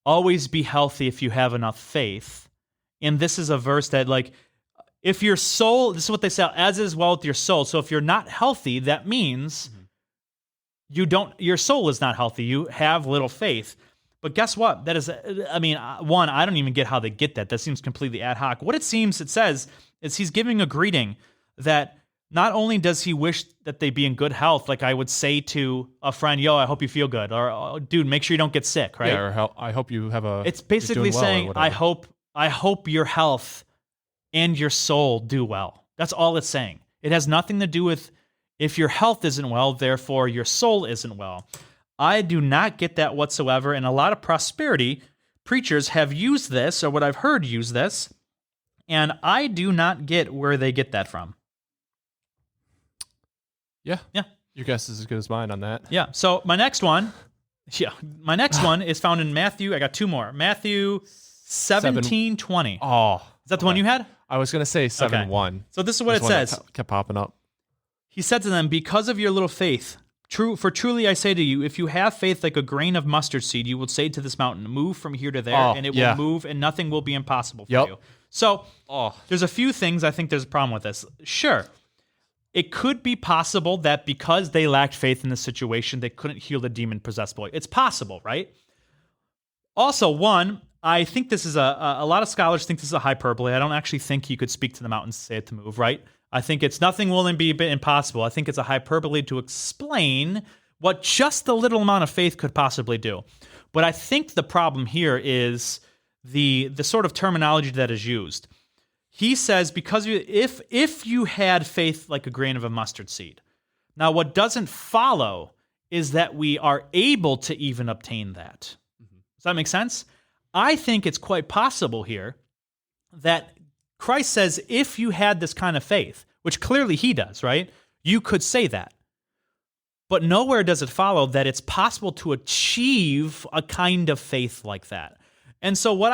[SPEAKER 1] always be healthy if you have enough faith. And this is a verse that, like, if your soul, this is what they say, as is well with your soul. So if you're not healthy, that means your soul is not healthy. You have little faith. But guess what? That is, I mean, one, I don't even get how they get that. That seems completely ad hoc. What it says is he's giving a greeting that not only does he wish that they be in good health, like I would say to a friend, "Yo, I hope you feel good," or "Oh, dude, make sure you don't get sick," right?
[SPEAKER 2] Yeah, or I hope you have a.
[SPEAKER 1] It's basically
[SPEAKER 2] you're doing well or
[SPEAKER 1] saying,
[SPEAKER 2] whatever.
[SPEAKER 1] I hope your health and your soul do well. That's all it's saying. It has nothing to do with if your health isn't well, therefore your soul isn't well. I do not get that whatsoever, and a lot of prosperity preachers have used this, or what I've heard use this, and I do not get where they get that from.
[SPEAKER 2] Yeah.
[SPEAKER 1] Yeah.
[SPEAKER 2] Your guess is as good as mine on that.
[SPEAKER 1] Yeah. So my next one is found in Matthew. I got 2 more. Matthew 17:20.
[SPEAKER 2] Oh.
[SPEAKER 1] Is that the one you had?
[SPEAKER 2] I was going to say 7-1.
[SPEAKER 1] So this is what
[SPEAKER 2] This
[SPEAKER 1] it
[SPEAKER 2] one that
[SPEAKER 1] says.
[SPEAKER 2] kept popping up.
[SPEAKER 1] He said to them, "Because of your little faith, truly I say to you, if you have faith like a grain of mustard seed, you will say to this mountain, move from here to there, and it will move, and nothing will be impossible for you." So there's a few things I think there's a problem with this. Sure, it could be possible that because they lacked faith in this situation, they couldn't heal the demon-possessed boy. It's possible, right? Also, one, I think this is a lot of scholars think this is a hyperbole. I don't actually think you could speak to the mountains and say it to move, right? I think it's nothing will be impossible. I think it's a hyperbole to explain what just a little amount of faith could possibly do. But I think the problem here is the sort of terminology that is used. He says, because if you had faith like a grain of a mustard seed. Now, what doesn't follow is that we are able to even obtain that. Does that make sense? I think it's quite possible here that Christ says, if you had this kind of faith, which clearly he does, right? You could say that. But nowhere does it follow that it's possible to achieve a kind of faith like that. And so what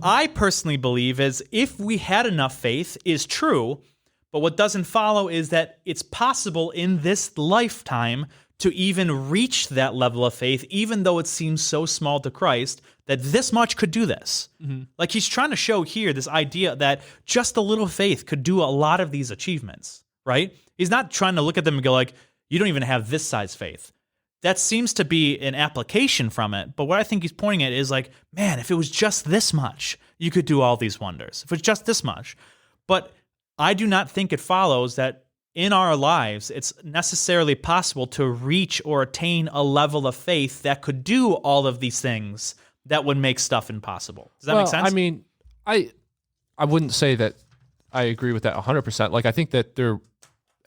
[SPEAKER 1] I personally believe is if we had enough faith is true, but what doesn't follow is that it's possible in this lifetime to even reach that level of faith, even though it seems so small to Christ, that this much could do this. Like he's trying to show here this idea that just a little faith could do a lot of these achievements, right? He's not trying to look at them and go like, you don't even have this size faith. That seems to be an application from it. But what I think he's pointing at is like, man, if it was just this much, you could do all these wonders. If it's just this much. But I do not think it follows that in our lives, it's necessarily possible to reach or attain a level of faith that could do all of these things that would make stuff impossible. Does that make sense?
[SPEAKER 2] I mean, I wouldn't say that I agree with that 100%. Like, I think that there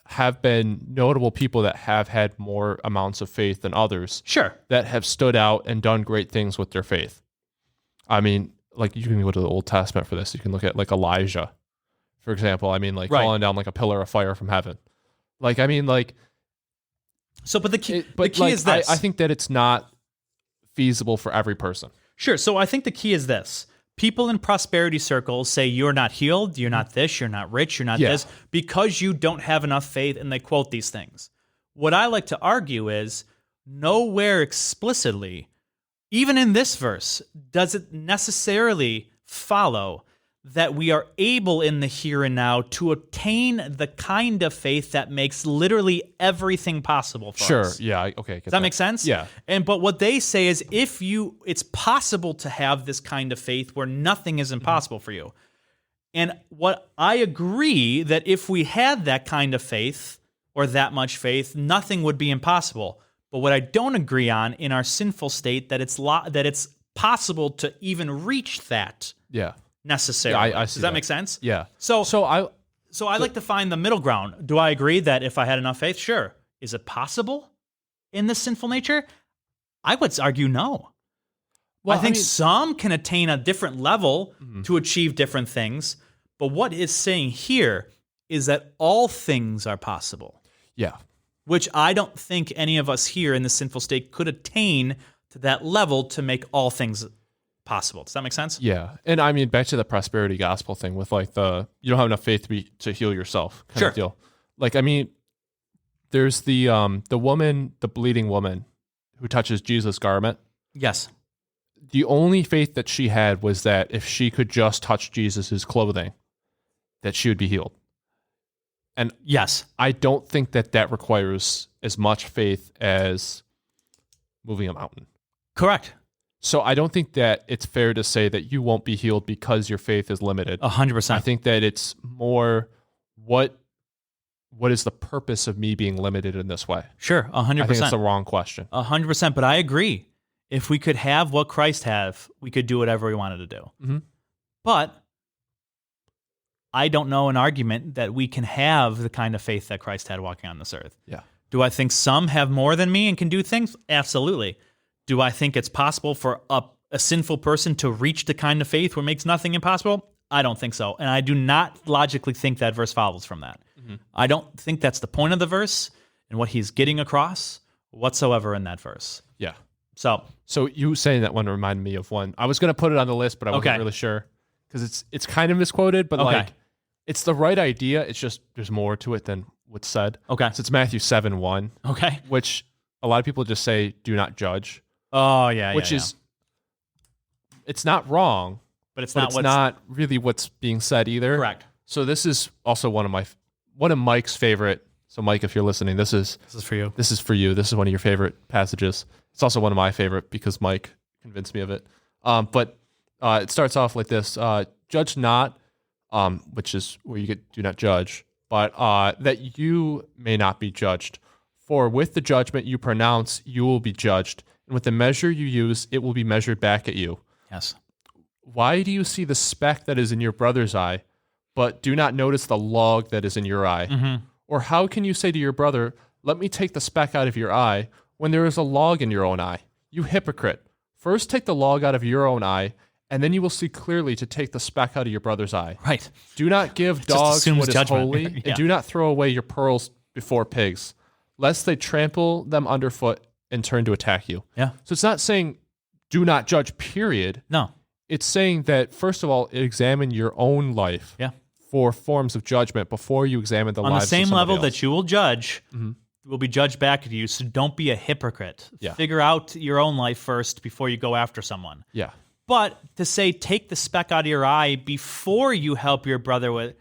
[SPEAKER 2] have been notable people that have had more amounts of faith than others.
[SPEAKER 1] Sure.
[SPEAKER 2] That have stood out and done great things with their faith. I mean, like you can go to the Old Testament for this. You can look at like Elijah, for example. I mean, like falling down like a pillar of fire from heaven. Like, I mean, like.
[SPEAKER 1] So, but the key
[SPEAKER 2] like,
[SPEAKER 1] is this.
[SPEAKER 2] I think that it's not feasible for every person.
[SPEAKER 1] Sure. So I think the key is this. People in prosperity circles say you're not healed, you're not this, you're not rich, you're not this, because you don't have enough faith, and they quote these things. What I like to argue is nowhere explicitly, even in this verse, does it necessarily follow that we are able in the here and now to obtain the kind of faith that makes literally everything possible for us.
[SPEAKER 2] Sure. Yeah. Okay.
[SPEAKER 1] Does that make sense?
[SPEAKER 2] Yeah.
[SPEAKER 1] But what they say is it's possible to have this kind of faith where nothing is impossible for you. And what I agree that if we had that kind of faith or that much faith, nothing would be impossible. But what I don't agree on in our sinful state that it's possible to even reach that.
[SPEAKER 2] Yeah.
[SPEAKER 1] Necessarily.
[SPEAKER 2] Yeah, I see
[SPEAKER 1] Does that make sense?
[SPEAKER 2] Yeah.
[SPEAKER 1] So I like to find the middle ground. Do I agree that if I had enough faith? Sure. Is it possible in this sinful nature? I would argue no. Well, I think some can attain a different level to achieve different things, but what it's saying here is that all things are possible.
[SPEAKER 2] Yeah.
[SPEAKER 1] Which I don't think any of us here in the sinful state could attain to that level to make all things possible. Does that make sense?
[SPEAKER 2] Yeah. And I mean, back to the prosperity gospel thing with like you don't have enough faith to heal yourself kind of deal. Like, I mean, there's the woman, the bleeding woman who touches Jesus' garment.
[SPEAKER 1] Yes.
[SPEAKER 2] The only faith that she had was that if she could just touch Jesus' clothing, that she would be healed. And
[SPEAKER 1] yes,
[SPEAKER 2] I don't think that requires as much faith as moving a mountain.
[SPEAKER 1] Correct.
[SPEAKER 2] So I don't think that it's fair to say that you won't be healed because your faith is limited.
[SPEAKER 1] 100%.
[SPEAKER 2] I think that it's more what is the purpose of me being limited in this way?
[SPEAKER 1] Sure, 100%.
[SPEAKER 2] I think it's the wrong question.
[SPEAKER 1] 100%, but I agree. If we could have what Christ have, we could do whatever we wanted to do.
[SPEAKER 2] Mm-hmm.
[SPEAKER 1] But I don't know an argument that we can have the kind of faith that Christ had walking on this earth.
[SPEAKER 2] Yeah.
[SPEAKER 1] Do I think some have more than me and can do things? Absolutely. Do I think it's possible for a sinful person to reach the kind of faith where it makes nothing impossible? I don't think so. And I do not logically think that verse follows from that. Mm-hmm. I don't think that's the point of the verse and what he's getting across whatsoever in that verse.
[SPEAKER 2] Yeah.
[SPEAKER 1] So
[SPEAKER 2] you saying that one reminded me of one. I was going to put it on the list, but I wasn't really sure because it's kind of misquoted, but like it's the right idea. It's just there's more to it than what's said.
[SPEAKER 1] Okay.
[SPEAKER 2] So it's Matthew 7:1.
[SPEAKER 1] Okay.
[SPEAKER 2] Which a lot of people just say, do not judge.
[SPEAKER 1] Oh, yeah.
[SPEAKER 2] Which is, it's not wrong,
[SPEAKER 1] but it's
[SPEAKER 2] not really what's being said either.
[SPEAKER 1] Correct.
[SPEAKER 2] So this is also one of Mike's favorite. So Mike, if you're listening, this is
[SPEAKER 1] for you.
[SPEAKER 2] This is for you. This is one of your favorite passages. It's also one of my favorite because Mike convinced me of it. But it starts off like this: "Judge not," which is where you get "do not judge," but that you may not be judged. For with the judgment you pronounce, you will be judged, and with the measure you use, it will be measured back at you.
[SPEAKER 1] Yes.
[SPEAKER 2] Why do you see the speck that is in your brother's eye, but do not notice the log that is in your eye?
[SPEAKER 1] Mm-hmm.
[SPEAKER 2] Or how can you say to your brother, let me take the speck out of your eye, when there is a log in your own eye? You hypocrite. First take the log out of your own eye, and then you will see clearly to take the speck out of your brother's eye.
[SPEAKER 1] Right.
[SPEAKER 2] Do not give
[SPEAKER 1] Just
[SPEAKER 2] dogs
[SPEAKER 1] assumes
[SPEAKER 2] what is
[SPEAKER 1] judgment.
[SPEAKER 2] holy,
[SPEAKER 1] Yeah.
[SPEAKER 2] and do not throw away your pearls before pigs, lest they trample them underfoot and turn to attack you.
[SPEAKER 1] Yeah.
[SPEAKER 2] So it's not saying do not judge, period.
[SPEAKER 1] No.
[SPEAKER 2] It's saying that, first of all, examine your own life
[SPEAKER 1] Yeah.
[SPEAKER 2] for forms of judgment before you examine the
[SPEAKER 1] On
[SPEAKER 2] lives
[SPEAKER 1] the same
[SPEAKER 2] of somebody
[SPEAKER 1] level
[SPEAKER 2] else.
[SPEAKER 1] that you will judge,
[SPEAKER 2] Mm-hmm.
[SPEAKER 1] will be judged back at you. So don't be a hypocrite.
[SPEAKER 2] Yeah.
[SPEAKER 1] Figure out your own life first before you go after someone.
[SPEAKER 2] Yeah.
[SPEAKER 1] But to say take the speck out of your eye before you help your brother with,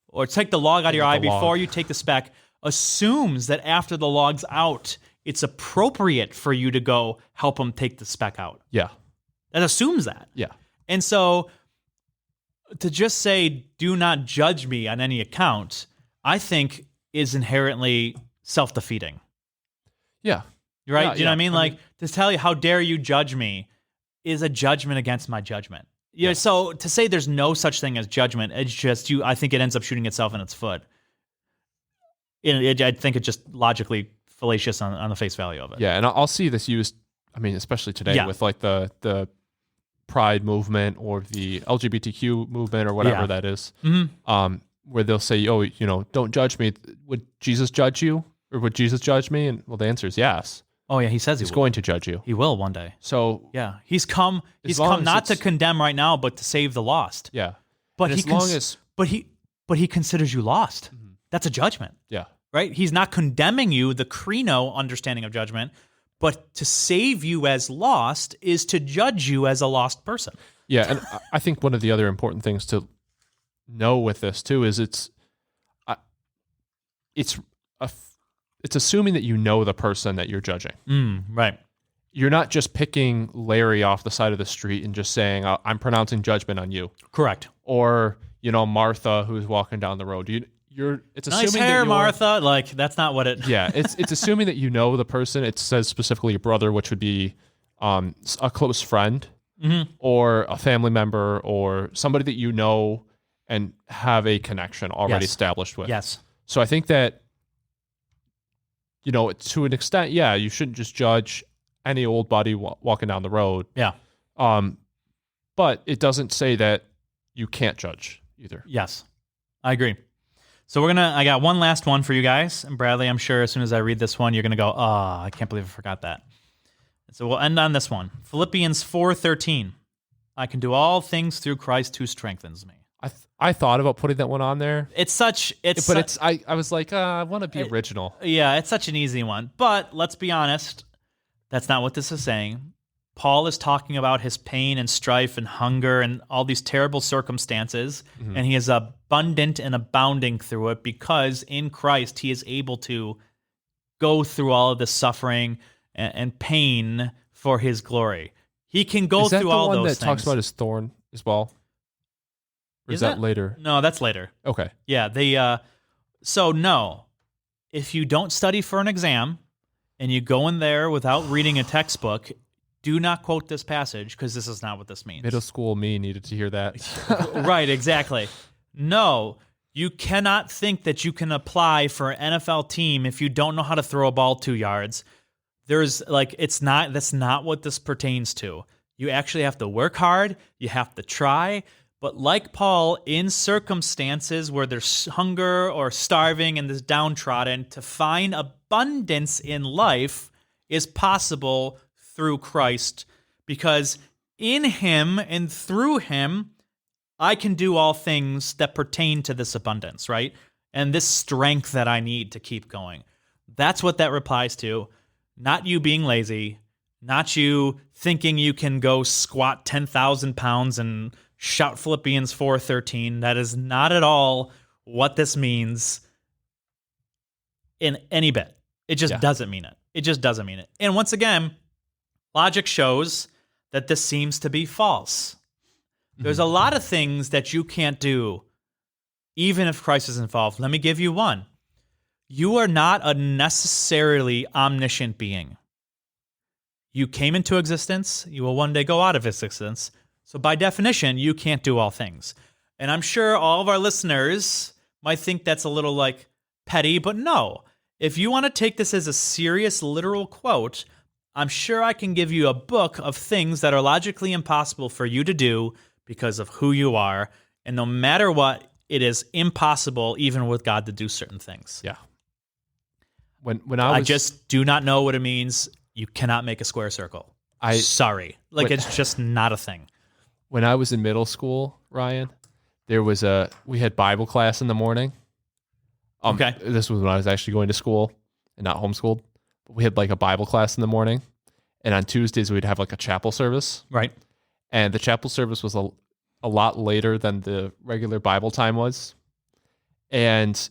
[SPEAKER 1] or take the log out of your eye
[SPEAKER 2] the log.
[SPEAKER 1] before you take the speck, assumes that after the log's out, it's appropriate for you to go help him take the speck out.
[SPEAKER 2] Yeah.
[SPEAKER 1] That assumes that.
[SPEAKER 2] Yeah.
[SPEAKER 1] And so to just say, do not judge me on any account, I think is inherently self-defeating.
[SPEAKER 2] Yeah.
[SPEAKER 1] You're right?
[SPEAKER 2] Yeah,
[SPEAKER 1] Do you know what I mean?
[SPEAKER 2] I
[SPEAKER 1] Like, to tell you, how dare you judge me, is a judgment against my judgment. Yeah. So to say there's no such thing as judgment, it's just I think it ends up shooting itself in its foot. I think it's just logically fallacious on the face value of it.
[SPEAKER 2] Yeah. And I'll see this used, I mean, especially today
[SPEAKER 1] Yeah.
[SPEAKER 2] with like the pride movement or the LGBTQ movement or whatever
[SPEAKER 1] Yeah.
[SPEAKER 2] that is,
[SPEAKER 1] Mm-hmm.
[SPEAKER 2] where they'll say, oh, don't judge me. Would Jesus judge you? Or would Jesus judge me? And well, the answer is yes.
[SPEAKER 1] Oh yeah, he says
[SPEAKER 2] He's
[SPEAKER 1] he will.
[SPEAKER 2] going to judge you.
[SPEAKER 1] He will one day.
[SPEAKER 2] So
[SPEAKER 1] Yeah, he's come. He's
[SPEAKER 2] long
[SPEAKER 1] come
[SPEAKER 2] as
[SPEAKER 1] not to
[SPEAKER 2] it's-
[SPEAKER 1] condemn right now, but to save the lost.
[SPEAKER 2] yeah.
[SPEAKER 1] But
[SPEAKER 2] And
[SPEAKER 1] he
[SPEAKER 2] as long as
[SPEAKER 1] but he considers you lost. That's a judgment,
[SPEAKER 2] yeah.
[SPEAKER 1] right? He's not condemning you, the Crino understanding of judgment, but to save you as lost is to judge you as a lost person.
[SPEAKER 2] Yeah, and I think one of the other important things to know with this too is it's assuming that you know the person that you're judging.
[SPEAKER 1] Right.
[SPEAKER 2] You're not just picking Larry off the side of the street and just saying, I'm pronouncing judgment on you.
[SPEAKER 1] Correct.
[SPEAKER 2] Or, Martha who's walking down the road. It's assuming
[SPEAKER 1] Nice
[SPEAKER 2] that
[SPEAKER 1] hair,
[SPEAKER 2] you're,
[SPEAKER 1] Martha. Like, that's not what it.
[SPEAKER 2] Yeah, it's assuming that you know the person. It says specifically your brother, which would be a close friend or a family member or somebody that you know and have a connection already
[SPEAKER 1] Yes.
[SPEAKER 2] established with.
[SPEAKER 1] Yes.
[SPEAKER 2] So I think that, to an extent, yeah, you shouldn't just judge any old buddy walking down the road.
[SPEAKER 1] Yeah.
[SPEAKER 2] But it doesn't say that you can't judge either.
[SPEAKER 1] Yes. I agree. So I got one last one for you guys. And Bradley, I'm sure as soon as I read this one, you're going to go, I can't believe I forgot that. So we'll end on this one. Philippians 4:13. I can do all things through Christ who strengthens me.
[SPEAKER 2] I thought about putting that one on there, I was like, I want to be original.
[SPEAKER 1] Yeah, it's such an easy one. But let's be honest, that's not what this is saying. Paul is talking about his pain and strife and hunger and all these terrible circumstances, and he is abundant and abounding through it because in Christ he is able to go through all of this suffering and pain for his glory. He can go
[SPEAKER 2] Is that
[SPEAKER 1] through
[SPEAKER 2] the
[SPEAKER 1] all
[SPEAKER 2] one
[SPEAKER 1] those
[SPEAKER 2] that talks
[SPEAKER 1] things.
[SPEAKER 2] about his thorn as well? Or is that later?
[SPEAKER 1] No, that's later.
[SPEAKER 2] Okay.
[SPEAKER 1] Yeah, so no. If you don't study for an exam and you go in there without reading a textbook, do not quote this passage because this is not what this means.
[SPEAKER 2] Middle school me needed to hear that.
[SPEAKER 1] Right, exactly. No, you cannot think that you can apply for an NFL team if you don't know how to throw a ball 2 yards. That's not what this pertains to. You actually have to work hard. You have to try. But like Paul, in circumstances where there's hunger or starving and there's downtrodden, to find abundance in life is possible through Christ, because in him and through him, I can do all things that pertain to this abundance, right? And this strength that I need to keep going. That's what that replies to. Not you being lazy, not you thinking you can go squat 10,000 pounds and shout Philippians 4:13. That is not at all what this means in any bit. It just doesn't mean it. It just doesn't mean it. And once again, logic shows that this seems to be false. There's a lot of things that you can't do, even if Christ is involved. Let me give you one. You are not a necessarily omniscient being. You came into existence. You will one day go out of existence. So by definition, you can't do all things. And I'm sure all of our listeners might think that's a little like petty, but no. If you want to take this as a serious, literal quote, I'm sure I can give you a book of things that are logically impossible for you to do because of who you are. And no matter what, it is impossible, even with God, to do certain things.
[SPEAKER 2] Yeah. When
[SPEAKER 1] I just do not know what it means. You cannot make a square circle. Sorry. It's just not a thing.
[SPEAKER 2] When I was in middle school, Ryan, we had Bible class in the morning.
[SPEAKER 1] Okay.
[SPEAKER 2] This was when I was actually going to school and not homeschooled. But we had like a Bible class in the morning. And on Tuesdays, we'd have like a chapel service.
[SPEAKER 1] Right.
[SPEAKER 2] And the chapel service was a lot later than the regular Bible time was. And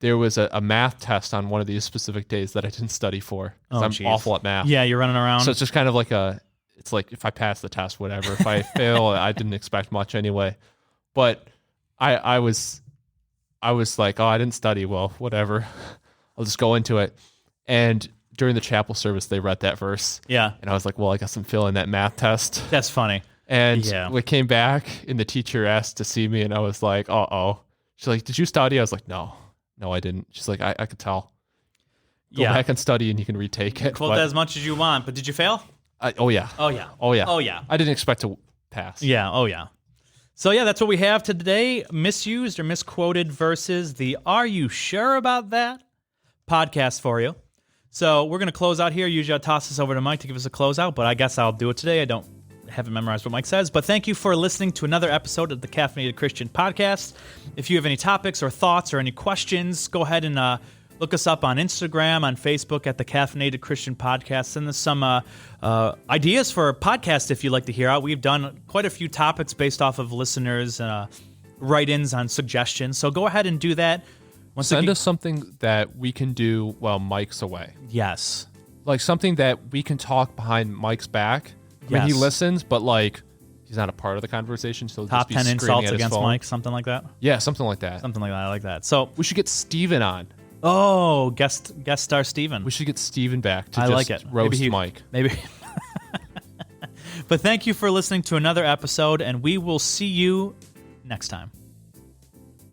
[SPEAKER 2] there was a math test on one of these specific days that I didn't study for because I'm awful at math.
[SPEAKER 1] Yeah, you're running around.
[SPEAKER 2] So it's just kind of like it's like if I pass the test, whatever. If I fail, I didn't expect much anyway. But I was like, oh, I didn't study. Well, whatever. I'll just go into it. And during the chapel service, they read that verse.
[SPEAKER 1] Yeah.
[SPEAKER 2] And I was like, well, I guess I'm failing that math test.
[SPEAKER 1] That's funny.
[SPEAKER 2] And we came back, and the teacher asked to see me, and I was like, uh-oh. She's like, did you study? I was like, no, I didn't. She's like, I could tell. Go back and study, and you can retake it.
[SPEAKER 1] Quote that as much as you want, but did you fail?
[SPEAKER 2] Oh, yeah.
[SPEAKER 1] Oh, yeah.
[SPEAKER 2] Oh, yeah.
[SPEAKER 1] Oh, yeah.
[SPEAKER 2] I didn't expect to pass.
[SPEAKER 1] Yeah. Oh, yeah. So, yeah, that's what we have today. Misused or misquoted versus the Are You Sure About That podcast for you. So we're going to close out here. Usually I'll toss this over to Mike to give us a closeout, but I guess I'll do it today. I don't haven't memorized what Mike says, but thank you for listening to another episode of the Caffeinated Christian Podcast. If you have any topics or thoughts or any questions, go ahead and look us up on Instagram, on Facebook at the Caffeinated Christian Podcast. Send us some ideas for a podcast if you'd like to hear out. We've done quite a few topics based off of listeners' write-ins on suggestions, so go ahead and do that.
[SPEAKER 2] Send us something that we can do while Mike's away.
[SPEAKER 1] Yes.
[SPEAKER 2] Like something that we can talk behind Mike's back. I mean, he listens, but like he's not a part of the conversation. So
[SPEAKER 1] top 10 insults against Mike, something like that.
[SPEAKER 2] Yeah, something like that.
[SPEAKER 1] Something like that. I like that. So
[SPEAKER 2] we should get Steven on.
[SPEAKER 1] Oh, guest star Steven.
[SPEAKER 2] We should get Steven back to roast Mike.
[SPEAKER 1] Maybe. But thank you for listening to another episode, and we will see you next time.